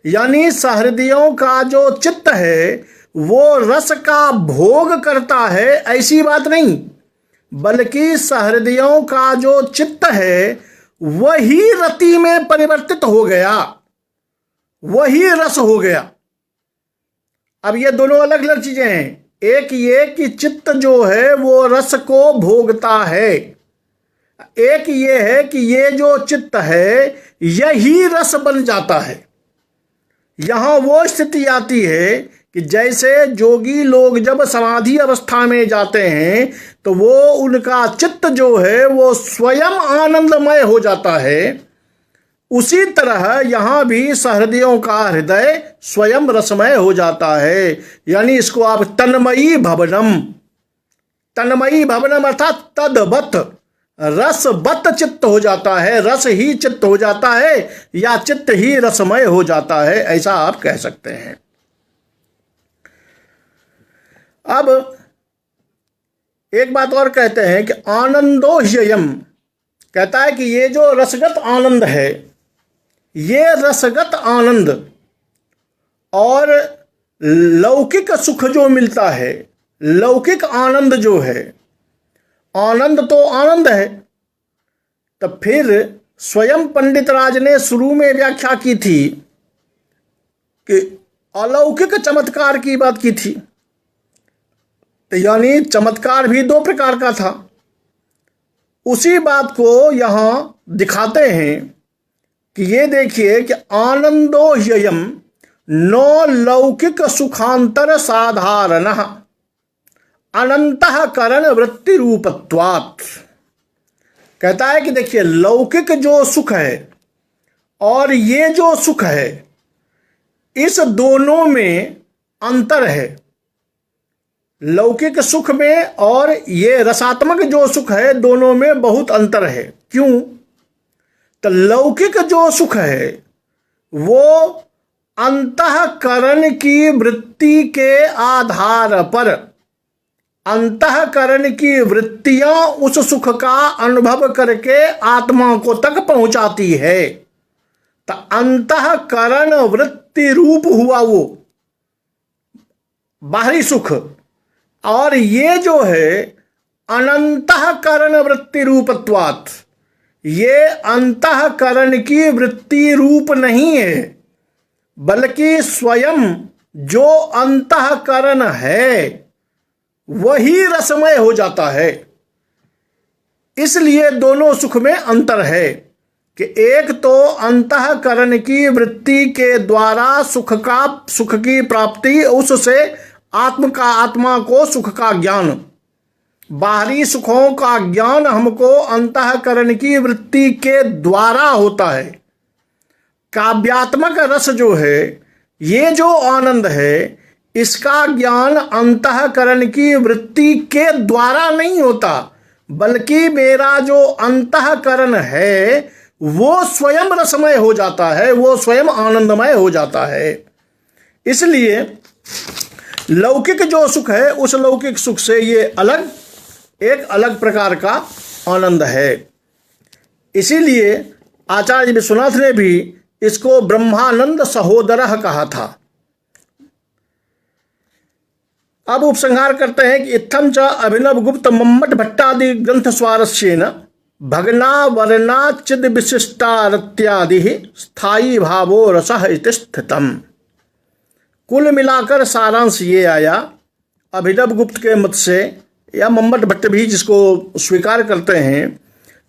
यानी सहृदयों का जो चित्त है वो रस का भोग करता है, ऐसी बात नहीं, बल्कि सहृदयों का जो चित्त है वही रति में परिवर्तित हो गया, वही रस हो गया। अब ये दोनों अलग अलग चीजें हैं। एक ये कि चित्त जो है वो रस को भोगता है, एक ये है कि ये जो चित्त है यही रस बन जाता है। यहां वो स्थिति आती है कि जैसे जोगी लोग जब समाधि अवस्था में जाते हैं तो वो उनका चित्त जो है वो स्वयं आनंदमय हो जाता है, उसी तरह यहाँ भी सहृदयों का हृदय स्वयं रसमय हो जाता है। यानी इसको आप तन्मयी भवनम अर्थात तदवत रसवत चित्त हो जाता है, रस ही चित्त हो जाता है या चित्त ही रसमय हो जाता है, ऐसा आप कह सकते हैं। अब एक बात और कहते हैं कि आनंदो ह्ययम, कहता है कि ये जो रसगत आनंद है, ये रसगत आनंद और लौकिक सुख जो मिलता है, लौकिक आनंद जो है, आनंद तो आनंद है। तब फिर स्वयं पंडित राज ने शुरू में व्याख्या की थी कि अलौकिक चमत्कार की बात की थी, तो यानी चमत्कार भी दो प्रकार का था। उसी बात को यहाँ दिखाते हैं कि ये देखिए कि आनंदो ह्ययम नो लौकिक सुखांतर साधारण अनंतःकरण वृत्ति रूपत्वात्। कहता है कि देखिए लौकिक जो सुख है और ये जो सुख है, इस दोनों में अंतर है। लौकिक सुख में और ये रसात्मक जो सुख है, दोनों में बहुत अंतर है। क्यों? तो लौकिक जो सुख है वो अंतःकरण की वृत्ति के आधार पर, अंतःकरण की वृत्तियां उस सुख का अनुभव करके आत्मा को तक पहुंचाती है। तो अंतःकरण वृत्ति रूप हुआ वो बाहरी सुख, और ये जो है अनंतःकरण वृत्ति रूपत्वात्, ये अंतःकरण की वृत्ति रूप नहीं है, बल्कि स्वयं जो अंतःकरण है वही रसमय हो जाता है। इसलिए दोनों सुख में अंतर है कि एक तो अंतःकरण की वृत्ति के द्वारा सुख की प्राप्ति, उससे आत्मा को सुख का ज्ञान, बाहरी सुखों का ज्ञान हमको अंतःकरण की वृत्ति के द्वारा होता है। काव्यात्मक रस जो है, ये जो आनंद है, इसका ज्ञान अंतःकरण की वृत्ति के द्वारा नहीं होता, बल्कि मेरा जो अंतःकरण है वो स्वयं रसमय हो जाता है, वो स्वयं आनंदमय हो जाता है। इसलिए लौकिक जो सुख है उस लौकिक सुख से ये अलग, एक अलग प्रकार का आनंद है। इसीलिए आचार्य विश्वनाथ ने भी इसको ब्रह्मानंद सहोदरः कहा था। अब उपसंहार करते हैं कि इत्थम च अभिनव गुप्त मम्मट भट्टादि ग्रंथ स्वारस्येन भगना वर्णा चिद विशिष्टारत्यादि स्थायी भावो रसः इति स्थितम्। कुल मिलाकर सारांश ये आया अभिनव गुप्त के मत से, या मम्मट भट्ट भी जिसको स्वीकार करते हैं,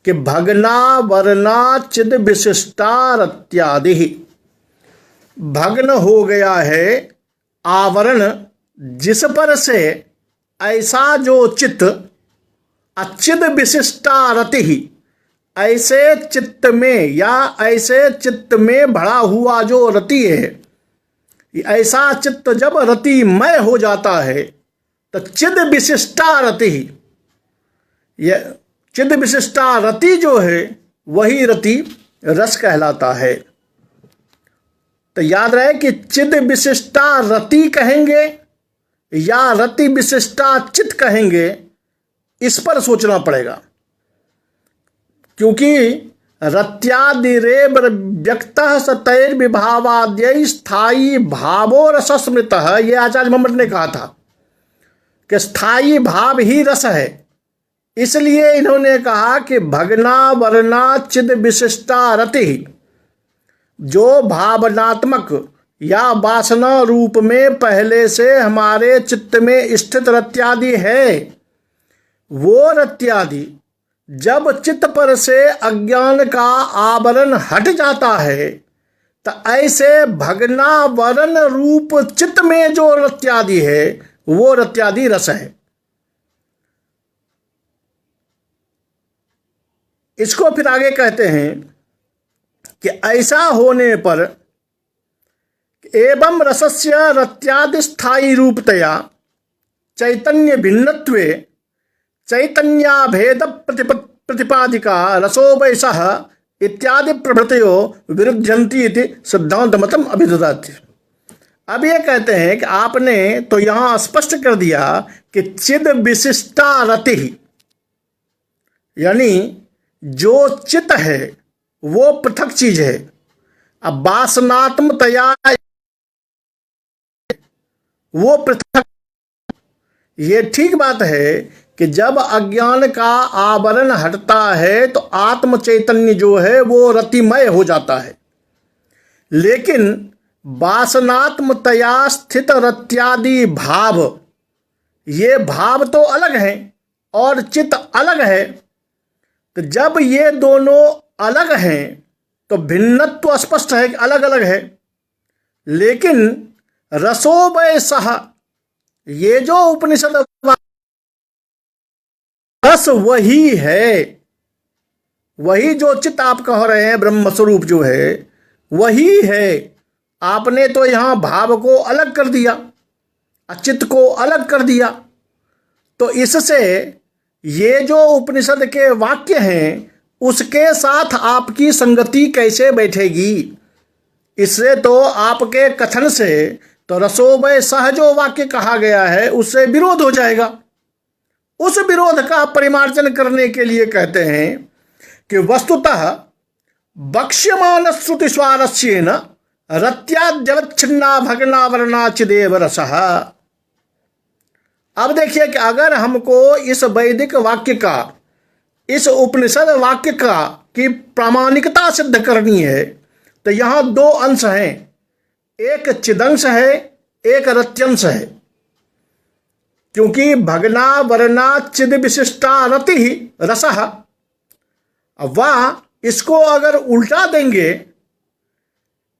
कि भगना वर्णा चिद विशिष्टारत्यादि, भग्न हो गया है आवरण जिस पर से ऐसा जो चित्त, अचिद विशिष्टारति, ऐसे चित्त में या ऐसे चित्त में भरा हुआ जो रति है, ऐसा चित्त जब रतिमय हो जाता है तो चिद विशिष्टारति, यह चिद विशिष्टारति जो है वही रति रस कहलाता है। तो याद रहे कि चिद विशिष्टारति कहेंगे या रति विशिष्टा चित्त कहेंगे, इस पर सोचना पड़ेगा, क्योंकि रत्यादिरेव व्यक्तः सतैर विभावाद्यै स्थायी भावो रस स्मृतः, ये आचार्य मम्मट ने कहा था कि स्थायी भाव ही रस है। इसलिए इन्होंने कहा कि भगना वर्णा चिद विशिष्टा रति, जो भावनात्मक या वासना रूप में पहले से हमारे चित्त में स्थित रत्यादि है, वो रत्यादि जब चित्त पर से अज्ञान का आवरण हट जाता है तो ऐसे भगना वरण रूप चित्त में जो रत्यादि है वो रत्यादि रस है। इसको फिर आगे कहते हैं कि ऐसा होने पर एवं रसस्य रत्यादि स्थायी रूपतया चैतन्य भिन्नत्वे चैतन्याभेद प्रतिपादिका रसो वैसः इत्यादि प्रभृतयो विरुध्यन्ति इति सिद्धांत मतम अभिददाति। अब ये कहते हैं कि आपने तो यहाँ स्पष्ट कर दिया कि चिद विशिष्टा रति, यानी जो चित्त है वो पृथक चीज है। अब वासनात्मतया वो पृथक, ये ठीक बात है कि जब अज्ञान का आवरण हटता है तो आत्म चैतन्य जो है वो रतिमय हो जाता है, लेकिन वासनात्मतया स्थित रत्यादि भाव, ये भाव तो अलग हैं और चित्त अलग है। तो जब ये दोनों अलग हैं तो भिन्नत्व स्पष्ट है कि अलग अलग है, लेकिन रसो वैसः, ये जो उपनिषद रस वही है, वही जो चित्त आप कह रहे हैं ब्रह्म स्वरूप जो है वही है। आपने तो यहाँ भाव को अलग कर दिया, चित्त को अलग कर दिया, तो इससे ये जो उपनिषद के वाक्य हैं उसके साथ आपकी संगति कैसे बैठेगी? इससे तो आपके कथन से तो रसो वैसः जो वाक्य कहा गया है उससे विरोध हो जाएगा। उस विरोध का परिमार्जन करने के लिए कहते हैं कि वस्तुतः वक्ष्यमान श्रुति स्वारस्येन रत्याद्यवच्छिन्ना भगना वर्णा चिदेव रसः। अब देखिए कि अगर हमको इस वैदिक वाक्य का, इस उपनिषद वाक्य का की प्रामाणिकता सिद्ध करनी है तो यहाँ दो अंश हैं, एक चिदंश है, एक रत्यंश है। क्योंकि भगना वर्णा चिद विशिष्टा रति रसः, वह इसको अगर उल्टा देंगे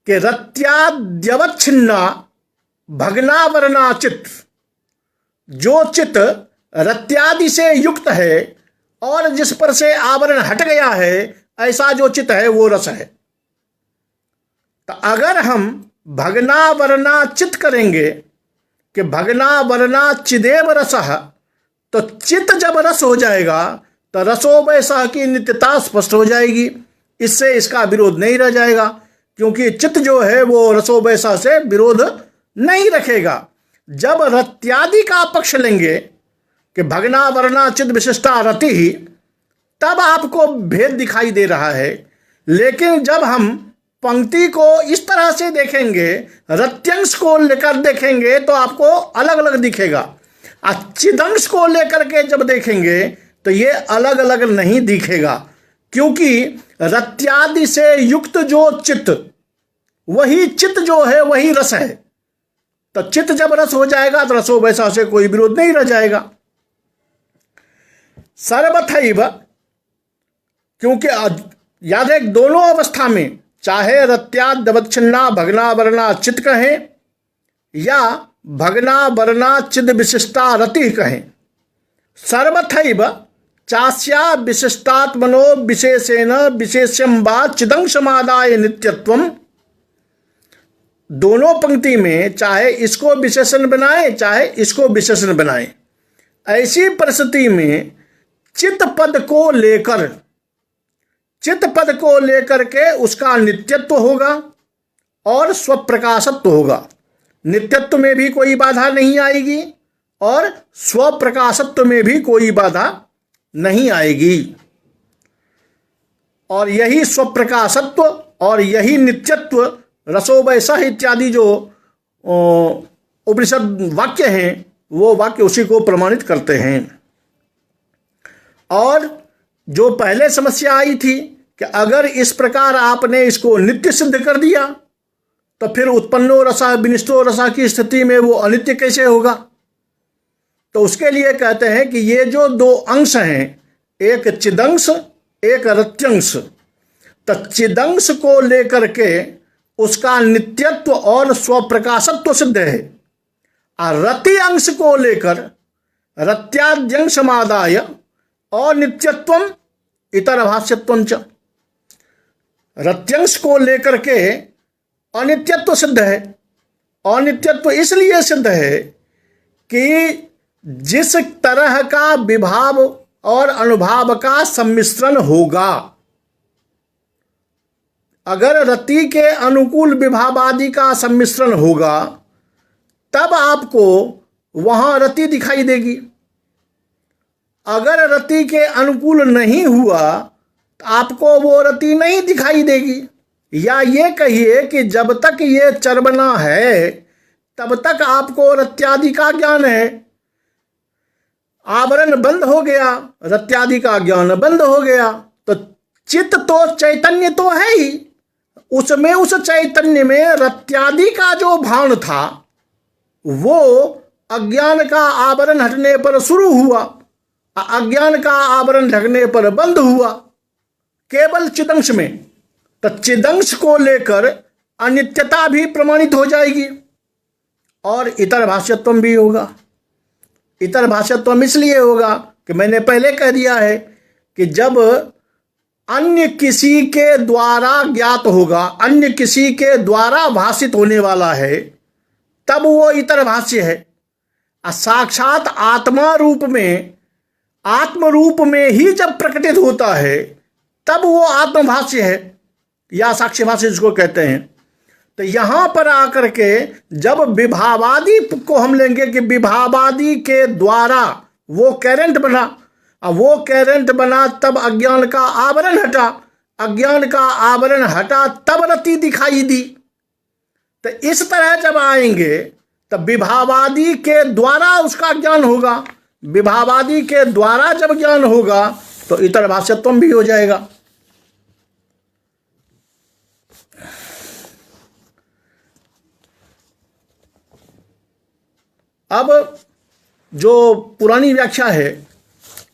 कि रत्याद्यवच्छिन्ना भगना वर्णा चित्त, जो चित्त रत्यादि से युक्त है और जिस पर से आवरण हट गया है, ऐसा जो चित्त है वो रस है। तो अगर हम भगना वर्णा चित्त करेंगे कि भगना वर्णा चिदेव रसः, तो चित्त जब रस हो जाएगा तो रसो वैसः की नित्यता स्पष्ट हो जाएगी। इससे इसका विरोध नहीं रह जाएगा, क्योंकि चित्त जो है वो रसोवैसा से विरोध नहीं रखेगा। जब रत्यादि का पक्ष लेंगे कि भगना वर्णा चिद विशिष्टा रति ही, तब आपको भेद दिखाई दे रहा है। लेकिन जब हम पंक्ति को इस तरह से देखेंगे, रत्यंश को लेकर देखेंगे, तो आपको अलग अलग दिखेगा। चिदंश को लेकर के जब देखेंगे तो ये अलग अलग नहीं दिखेगा, क्योंकि रत्यादि से युक्त जो चित्त, वही चित्त जो है वही रस है। तो चित्त जब रस हो जाएगा तो रसो वैसा से कोई विरोध नहीं रह जाएगा। सर्वथैव, क्योंकि याद है दोनों अवस्था में, चाहे रत्यादवच्छिन्ना भगना वर्णा चित्त कहें या भगना वर्णा चिद विशिष्टा रति कहें, सर्वथैव चास्या विशिष्टात्मनो विशेषेण विशेष्यम वा चिदंशमादाय नित्यत्वम। दोनों पंक्ति में चाहे इसको विशेषण बनाए चाहे इसको विशेषण बनाए, ऐसी परिस्थिति में चित्त पद को लेकर के उसका नित्यत्व होगा और स्वप्रकाशत्व होगा। नित्यत्व में भी कोई बाधा नहीं आएगी और स्वप्रकाशत्व में भी कोई बाधा नहीं आएगी। और यही स्वप्रकाशत्व और यही नित्यत्व रसो वैसा इत्यादि जो उपनिषद वाक्य हैं, वो वाक्य उसी को प्रमाणित करते हैं। और जो पहले समस्या आई थी कि अगर इस प्रकार आपने इसको नित्य सिद्ध कर दिया तो फिर उत्पन्नो रसा विनिष्टो रसा की स्थिति में वो अनित्य कैसे होगा। तो उसके लिए कहते हैं कि ये जो दो अंश हैं, एक चिदंश एक रत्यंश, तो चिदंश को लेकर के उसका नित्यत्व और स्वप्रकाशत्व सिद्ध है, और रति अंश को लेकर रत्याद्यंशमादाय अनित्यत्वम इतर भाष्यत्वं च। रत्यंश को लेकर के अनित्यत्व सिद्ध है। अनित्यत्व इसलिए सिद्ध है कि जिस तरह का विभाव और अनुभाव का सम्मिश्रण होगा, अगर रति के अनुकूल विभाव आदि का सम्मिश्रण होगा तब आपको वहां रति दिखाई देगी। अगर रति के अनुकूल नहीं हुआ तो आपको वो रति नहीं दिखाई देगी। या ये कहिए कि जब तक ये चरबना है तब तक आपको रत्यादि का ज्ञान है, आवरण बंद हो गया, रत्यादि का ज्ञान बंद हो गया, तो चित्त तो चैतन्य तो है ही, उसमें उस चैतन्य में रत्यादि का जो भान था वो अज्ञान का आवरण हटने पर शुरू हुआ, अज्ञान का आवरण ढकने पर बंद हुआ, केवल चिदंश में। तो चिदंश को लेकर अनित्यता भी प्रमाणित हो जाएगी और इतर भाष्यत्वम भी होगा। इतर भाष्यत्वम इसलिए होगा कि मैंने पहले कह दिया है कि जब अन्य किसी के द्वारा ज्ञात होगा, अन्य किसी के द्वारा भाषित होने वाला है, तब वो इतर भाष्य है। साक्षात आत्मा रूप में, आत्म रूप में ही जब प्रकटित होता है तब वो आत्मभाष्य है या साक्ष्य भाष्य जिसको कहते हैं। तो यहां पर आकर के जब विभावादि को हम लेंगे कि विभावादि के द्वारा वो कैरेंट बना, अब वो कैरेंट बना तब अज्ञान का आवरण हटा, अज्ञान का आवरण हटा तब रति दिखाई दी। तो इस तरह जब आएंगे तब विभावादि के द्वारा उसका ज्ञान होगा, विभावादि के द्वारा जब ज्ञान होगा तो इतर भाष्यत्वम भी हो जाएगा। अब जो पुरानी व्याख्या है,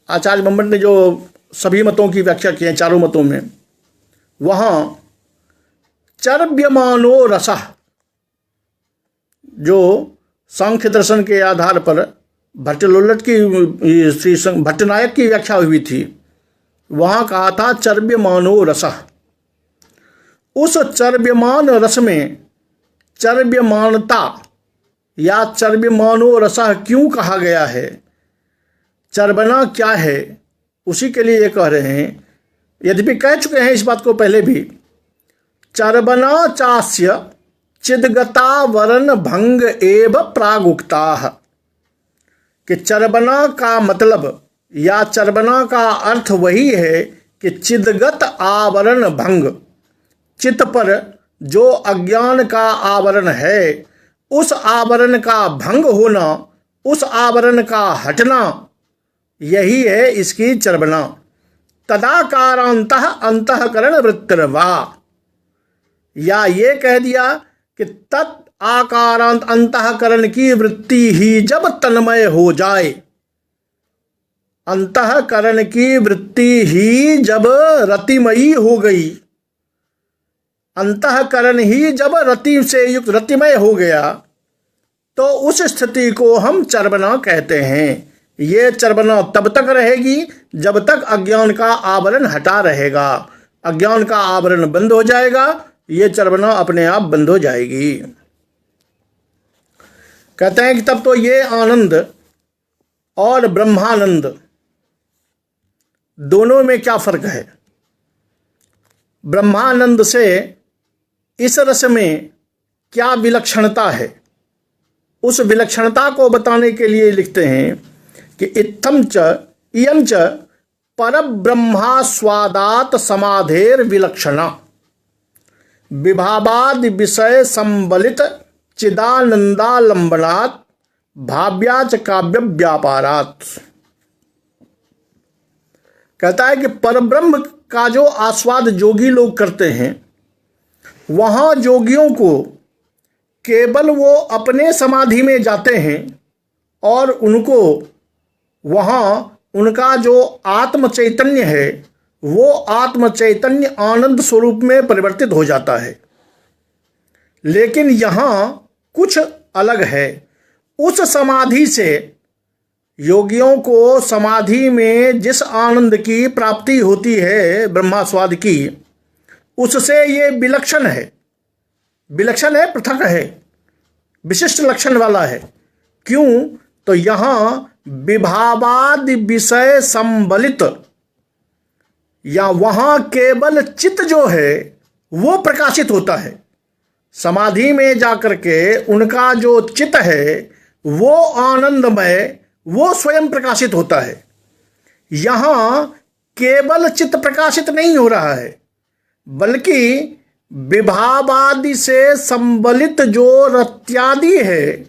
आचार्य बम्बट ने जो सभी मतों की व्याख्या की है, चारों मतों में, वहाँ चर्व्यमानो रसः, जो सांख्य दर्शन के आधार पर भट्टलोल्लट की, श्री भट्टनायक की व्याख्या हुई थी, वहाँ कहा था चर्व्यमानो रसः। उस चर्व्यमान रस में चर्व्यमानता या चर्व्यमानो रसः क्यों कहा गया है, चर्वना क्या है, उसी के लिए ये कह रहे हैं यद्यपि कह चुके हैं इस बात को पहले भी, चर्वना चास्य चिदगता वरण भंग एव प्रागुक्ता, कि चर्वना का मतलब या चर्वना का अर्थ वही है कि चिदगत आवरण भंग, चित्त पर जो अज्ञान का आवरण है उस आवरण का भंग होना, उस आवरण का हटना, यही है इसकी चर्वना। तदाकारांतः अंतःकरण वृत्तिर्वा, या ये कह दिया कि तत् आकारांत अंतःकरण की वृत्ति ही जब तन्मय हो जाए, अंतःकरण की वृत्ति ही जब रतिमयी हो गई, अंतःकरण ही जब रति से युक्त रतिमय हो गया, तो उस स्थिति को हम चर्वना कहते हैं। ये चर्वना तब तक रहेगी जब तक अज्ञान का आवरण हटा रहेगा। अज्ञान का आवरण बंद हो जाएगा, ये चर्वना अपने आप बंद हो जाएगी। कहते हैं कि तब तो ये आनंद और ब्रह्मानंद दोनों में क्या फर्क है? ब्रह्मानंद से इस रस में क्या विलक्षणता है, उस विलक्षणता को बताने के लिए लिखते हैं कि इत्थम च इयं च परब्रह्मास्वादात समाधेर विलक्षणा विभावाद विषय संबलित चिदानंदालंबनात् भाव्याच काव्य व्यापारात। कहता है कि परब्रह्म का जो आस्वाद जोगी लोग करते हैं, वहाँ जोगियों को केवल वो अपने समाधि में जाते हैं और उनको वहाँ उनका जो आत्म चैतन्य है वो आत्म चैतन्य आनंद स्वरूप में परिवर्तित हो जाता है। लेकिन यहाँ कुछ अलग है। उस समाधि से योगियों को समाधि में जिस आनंद की प्राप्ति होती है ब्रह्मास्वाद की, उससे ये विलक्षण है, विलक्षण है, पृथक है, विशिष्ट लक्षण वाला है। क्यों? तो यहाँ विभावादि विषय संबलित, या वहाँ केवल चित्त जो है वो प्रकाशित होता है। समाधि में जाकर के उनका जो चित्त है वो आनंदमय, वो स्वयं प्रकाशित होता है। यहाँ केवल चित्त प्रकाशित नहीं हो रहा है, बल्कि विभावादि से संबलित जो रत्यादि है,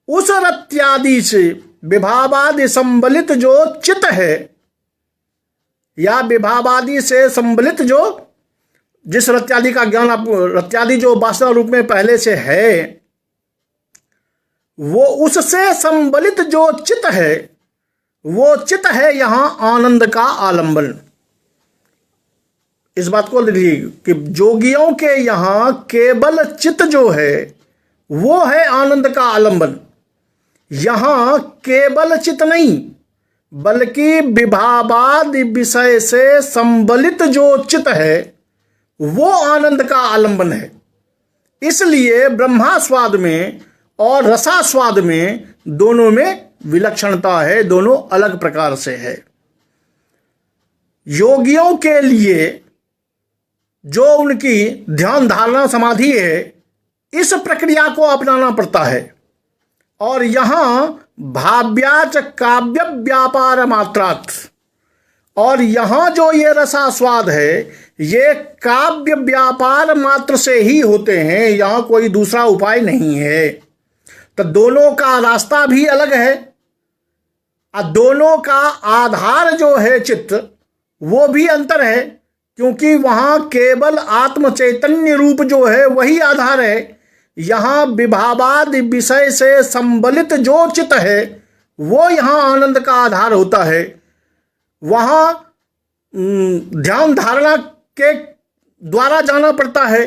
उस रत्यादि से विभावादि संबलित जो चित्त है, या विभावादि से संबलित जो जिस रत्यादि का ज्ञान आप, रत्यादि जो वासना रूप में पहले से है, वो उससे संबलित जो चित्त है, वो चित्त है यहाँ आनंद का आलंबन। इस बात को देखिए कि जोगियों के यहाँ केवल चित्त जो है वो है आनंद का आलंबन। यहाँ केवल चित्त नहीं, बल्कि विभावादि विषय से संबलित जो चित्त है वो आनंद का आलंबन है। इसलिए ब्रह्मास्वाद में और रसास्वाद में दोनों में विलक्षणता है, दोनों अलग प्रकार से है। योगियों के लिए जो उनकी ध्यान धारणा समाधि है, इस प्रक्रिया को अपनाना पड़ता है। और यहाँ भाव्याच काव्य व्यापार मात्रात्, और यहाँ जो ये रसास्वाद है ये काव्य व्यापार मात्र से ही होते हैं, यहाँ कोई दूसरा उपाय नहीं है। तो दोनों का रास्ता भी अलग है और दोनों का आधार जो है चित्त, वो भी अंतर है, क्योंकि वहाँ केवल आत्म चैतन्य रूप जो है वही आधार है। यहाँ विभावादि विषय से संबलित जो चित्त है वो यहाँ आनंद का आधार होता है। वहाँ ध्यान धारणा के द्वारा जाना पड़ता है,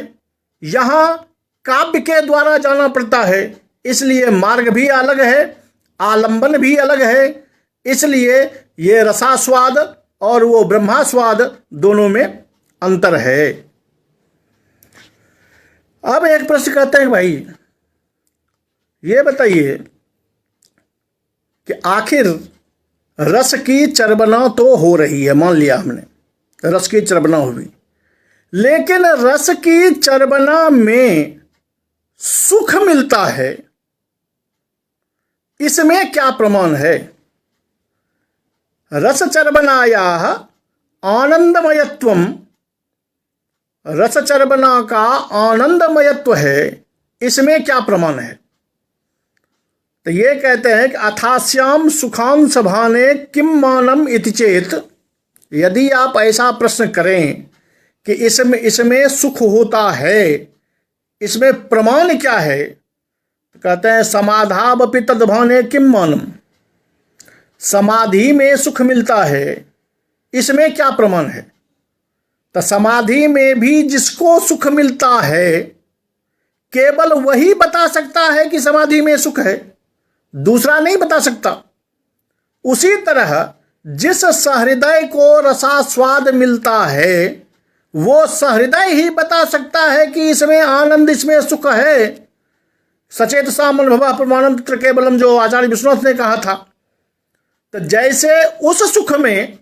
यहाँ काव्य के द्वारा जाना पड़ता है। इसलिए मार्ग भी अलग है, आलंबन भी अलग है। इसलिए ये रसास्वाद और वो ब्रह्मास्वाद दोनों में अंतर है। अब एक प्रश्न कहते हैं भाई ये बताइए कि आखिर रस की चर्वना तो हो रही है, मान लिया हमने, रस की चर्वणा हुई। लेकिन रस की चर्वणा में सुख मिलता है, इसमें क्या प्रमाण है? रस चर्वणायाः आनंदमयत्वम, रस चर्वणा का आनंदमयत्व है, इसमें क्या प्रमाण है? तो ये कहते हैं कि अथास्याम सुखान सभाने किम मानम इति चेत, यदि आप ऐसा प्रश्न करें कि इसमें सुख होता है, इसमें प्रमाण क्या है, तो कहते हैं समाधावपि तद्भाने किम मानम, समाधि में सुख मिलता है, इसमें क्या प्रमाण है? तो समाधि में भी जिसको सुख मिलता है केवल वही बता सकता है कि समाधि में सुख है, दूसरा नहीं बता सकता। उसी तरह जिस सहृदय को रसास्वाद मिलता है वो सहृदय ही बता सकता है कि इसमें आनंद, इसमें सुख है। सचेत सामन भवा प्रमाणम तत्र केवलम, जो आचार्य विश्वनाथ ने कहा था। तो जैसे उस सुख में,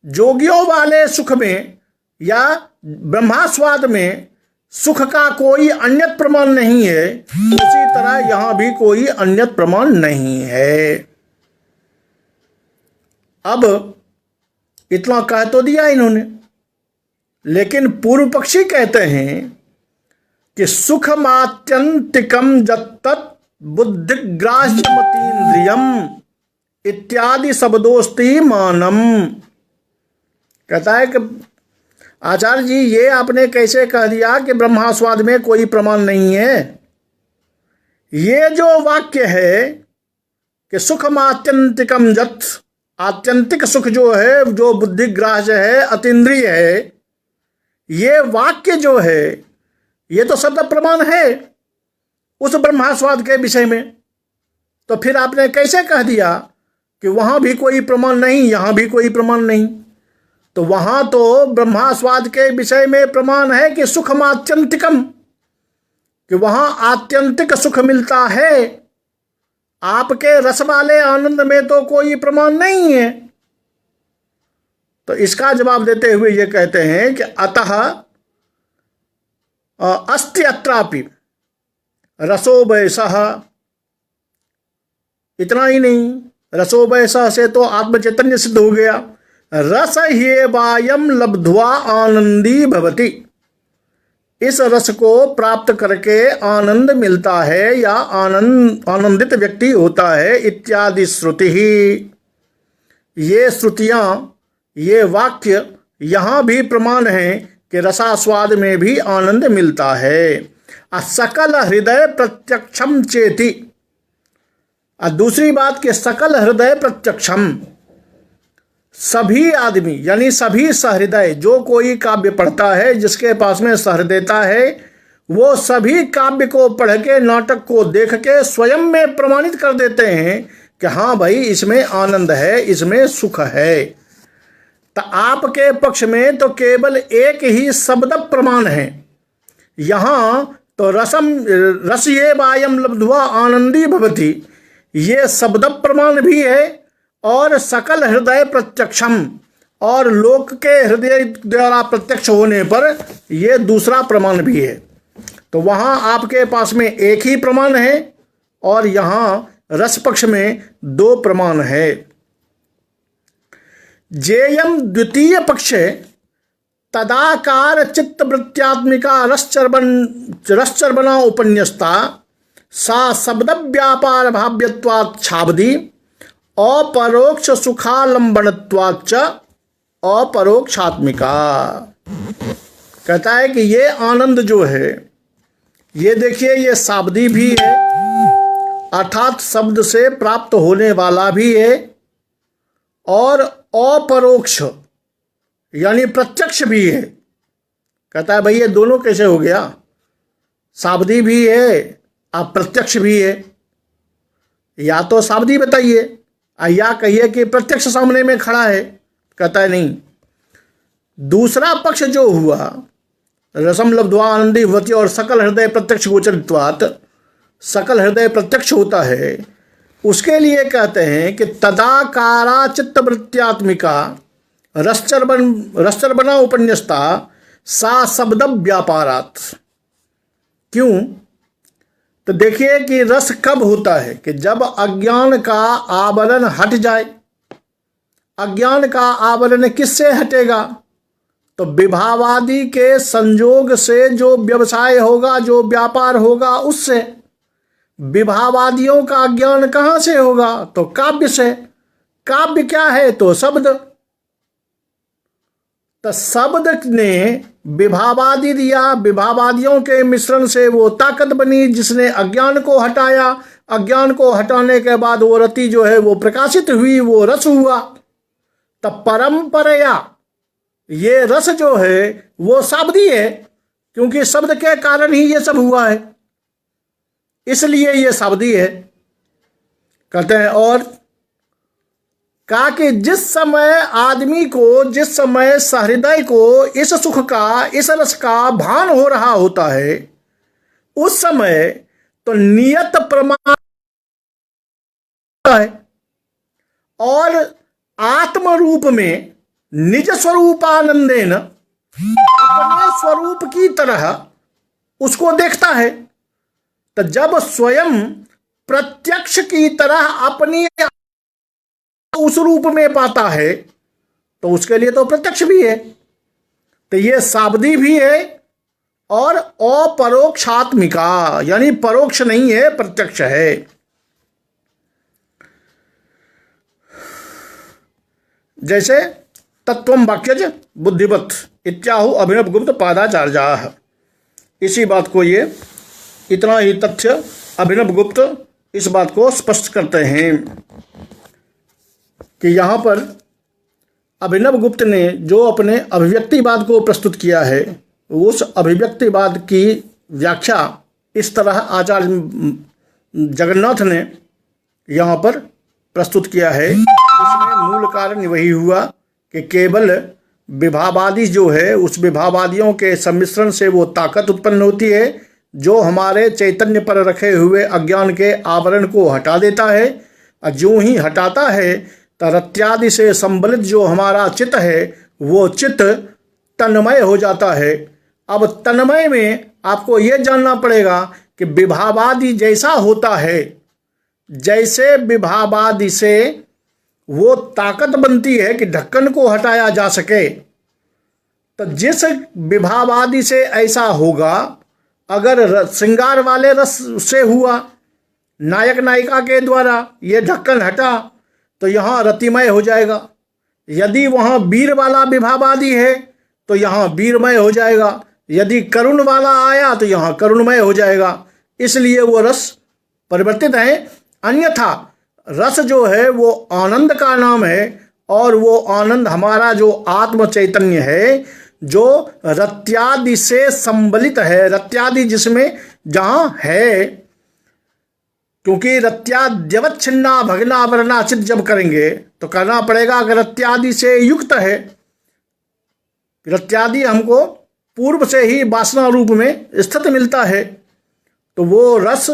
जोगियों वाले सुख में या ब्रह्मास्वाद में सुख का कोई अन्य प्रमाण नहीं है, उसी तरह यहां भी कोई अन्य प्रमाण नहीं है। अब इतना कह तो दिया इन्होंने, लेकिन पूर्व पक्षी कहते हैं कि सुखमात्यंतिकम जत्तत् बुद्धिग्राह्यमतीन्द्रियम इत्यादि शब्दोस्ति मानम। कहता है कि आचार्य जी ये आपने कैसे कह दिया कि ब्रह्मास्वाद में कोई प्रमाण नहीं है? ये जो वाक्य है कि सुखमात्यंतिकम जत्, आत्यंतिक सुख जो है, जो बुद्धिग्राह्य है, अतीन्द्रिय है, ये वाक्य जो है ये तो शब्द प्रमाण है उस ब्रह्मास्वाद के विषय में। तो फिर आपने कैसे कह दिया कि वहां भी कोई प्रमाण नहीं, यहां भी कोई प्रमाण नहीं? तो वहां तो ब्रह्मास्वाद के विषय में प्रमाण है कि सुखमात्यंतिकम, कि वहां आत्यंतिक सुख मिलता है, आपके रस वाले आनंद में तो कोई प्रमाण नहीं है। तो इसका जवाब देते हुए ये कहते हैं कि अतः अस्ति अत्रापि रसो वैसः, इतना ही नहीं, रसो वैसः से तो आत्मचैतन्य सिद्ध हो गया। रस ह्येवायं लब्ध्वा आनंदी भवति, इस रस को प्राप्त करके आनंद मिलता है या आनंदित व्यक्ति होता है, इत्यादि श्रुति ही। ये श्रुतियां, ये वाक्य यहां भी प्रमाण है कि रसास्वाद में भी आनंद मिलता है। सकल हृदय प्रत्यक्षम चेति, दूसरी बात कि सकल हृदय प्रत्यक्षम, सभी आदमी यानी सभी सहृदय, जो कोई काव्य पढ़ता है, जिसके पास में सहृदयता है, वो सभी काव्य को पढ़ के, नाटक को देख के स्वयं में प्रमाणित कर देते हैं कि हाँ भाई इसमें आनंद है, इसमें सुख है। तो आपके पक्ष में तो केवल एक ही शब्द प्रमाण है, यहाँ तो रसयेवायं लब्ध्वा आनंदी भवति, ये शब्द प्रमाण भी है और सकल हृदय प्रत्यक्षम, और लोक के हृदय द्वारा प्रत्यक्ष होने पर यह दूसरा प्रमाण भी है। तो वहाँ आपके पास में एक ही प्रमाण है और यहाँ रस पक्ष में दो प्रमाण है। जेयम द्वितीय पक्षे तदाकार चित्तवृत्त्यात्मिका रसचर्वणा उपन्यस्ता सा शब्द व्यापार भाव्यत्वात् छाबदी अपरोक्ष सुखालंबनत्वाच्च अपरोक्षात्मिका। कहता है कि ये आनंद जो है, ये देखिए, ये शाब्दी भी है, अर्थात शब्द से प्राप्त होने वाला भी है, और अपरोक्ष यानी प्रत्यक्ष भी है। कहता है भाई ये दोनों कैसे हो गया? शाब्दी भी है, अप्रत्यक्ष भी है। या तो शाब्दी बताइए या कहिए कि प्रत्यक्ष सामने में खड़ा है। कहता है नहीं, दूसरा पक्ष जो हुआ, रसम लब्ध्वा आनंदी भवति और सकल हृदय प्रत्यक्ष गोचरित्वात्, सकल हृदय प्रत्यक्ष होता है, उसके लिए कहते हैं कि तदाकारा चित्तवृत्त्यात्मिका रश्चर्वणा उपन्यस्ता सा शब्द व्यापारात। क्यों? तो देखिए कि रस कब होता है कि जब अज्ञान का आवरण हट जाए। अज्ञान का आवरण किससे हटेगा? तो विभावादि के संयोग से जो व्यवसाय होगा, जो व्यापार होगा, उससे। विभावादियों का अज्ञान कहाँ से होगा? तो काव्य से। काव्य क्या है? तो शब्द। तो शब्द ने विभावादि दिया, विभावादियों के मिश्रण से वो ताकत बनी जिसने अज्ञान को हटाया। अज्ञान को हटाने के बाद वो रति जो है वो प्रकाशित हुई, वो रस हुआ। तब परंपराया ये रस जो है वो शब्दी है, क्योंकि शब्द के कारण ही ये सब हुआ है, इसलिए ये शब्दी है। कहते हैं और कहा कि जिस समय आदमी को, जिस समय सहृदय को इस सुख का, इस रस का भान हो रहा होता है, उस समय तो नियत प्रमाण है और आत्म रूप में निज स्वरूपानंदेन अपने स्वरूप की तरह उसको देखता है। तो जब स्वयं प्रत्यक्ष की तरह अपनी उस रूप में पाता है तो उसके लिए तो प्रत्यक्ष भी है। तो ये शाब्दी भी है और अपरोक्षात्मिका, यानी परोक्ष नहीं है, प्रत्यक्ष है। जैसे तत्वम वाक्यज बुद्धिवत इत्याहु अभिनव गुप्त पादाचार्याः। इसी बात को ये इतना ही तथ्य अभिनव गुप्त इस बात को स्पष्ट करते हैं कि यहाँ पर अभिनव गुप्त ने जो अपने अभिव्यक्तिवाद को प्रस्तुत किया है, उस अभिव्यक्तिवाद की व्याख्या इस तरह आचार्य जगन्नाथ ने यहाँ पर प्रस्तुत किया है। इसमें मूल कारण वही हुआ कि केवल विभावादि जो है, उस विभावादियों के सम्मिश्रण से वो ताकत उत्पन्न होती है जो हमारे चैतन्य पर रखे हुए अज्ञान के आवरण को हटा देता है। और जो ही हटाता है तो रत्यादि से संबलित जो हमारा चित्त है वो चित्त तन्मय हो जाता है। अब तन्मय में आपको ये जानना पड़ेगा कि विभावादि जैसा होता है, जैसे विभावादि से वो ताकत बनती है कि ढक्कन को हटाया जा सके, तो जिस विभावादि से ऐसा होगा, अगर श्रृंगार वाले रस से हुआ, नायक नायिका के द्वारा ये ढक्कन हटा तो यहाँ रतिमय हो जाएगा। यदि वहाँ वीर वाला विभावादि है तो यहाँ वीरमय हो जाएगा। यदि करुण वाला आया तो यहाँ करुणमय हो जाएगा। इसलिए वो रस परिवर्तित है। अन्यथा रस जो है वो आनंद का नाम है और वो आनंद हमारा जो आत्म चैतन्य है, जो रत्यादि से संबलित है, रत्यादि जिसमें जहाँ है। क्योंकि रत्याद्यवच्छिन्ना भगना वरना चित जब करेंगे तो करना पड़ेगा अगर रत्यादि से युक्त है। रत्यादि हमको पूर्व से ही वासना रूप में स्थित मिलता है, तो वो रस,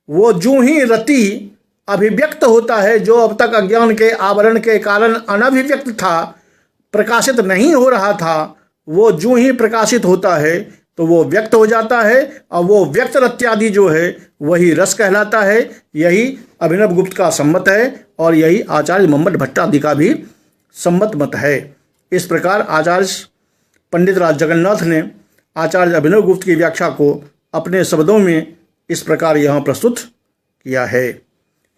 वो जो ही रति अभिव्यक्त होता है, जो अब तक अज्ञान के आवरण के कारण अनभिव्यक्त था, प्रकाशित नहीं हो रहा था, वो जो ही प्रकाशित होता है तो वो व्यक्त हो जाता है और वो व्यक्त रत्यादि जो है वही रस कहलाता है। यही अभिनव गुप्त का सम्मत है और यही आचार्य मम्मट भट्टादि का भी सम्मत मत है। इस प्रकार आचार्य पंडित राज जगन्नाथ ने आचार्य अभिनव गुप्त की व्याख्या को अपने शब्दों में इस प्रकार यहाँ प्रस्तुत किया है।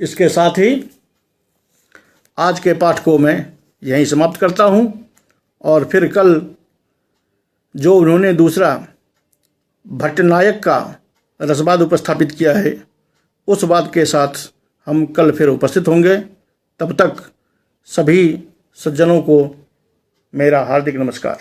इसके साथ ही आज के पाठ को मैं यहीं समाप्त करता हूँ और फिर कल जो उन्होंने दूसरा भट्टनायक का रसवाद उपस्थापित किया है, उस वाद के साथ हम कल फिर उपस्थित होंगे। तब तक सभी सज्जनों को मेरा हार्दिक नमस्कार।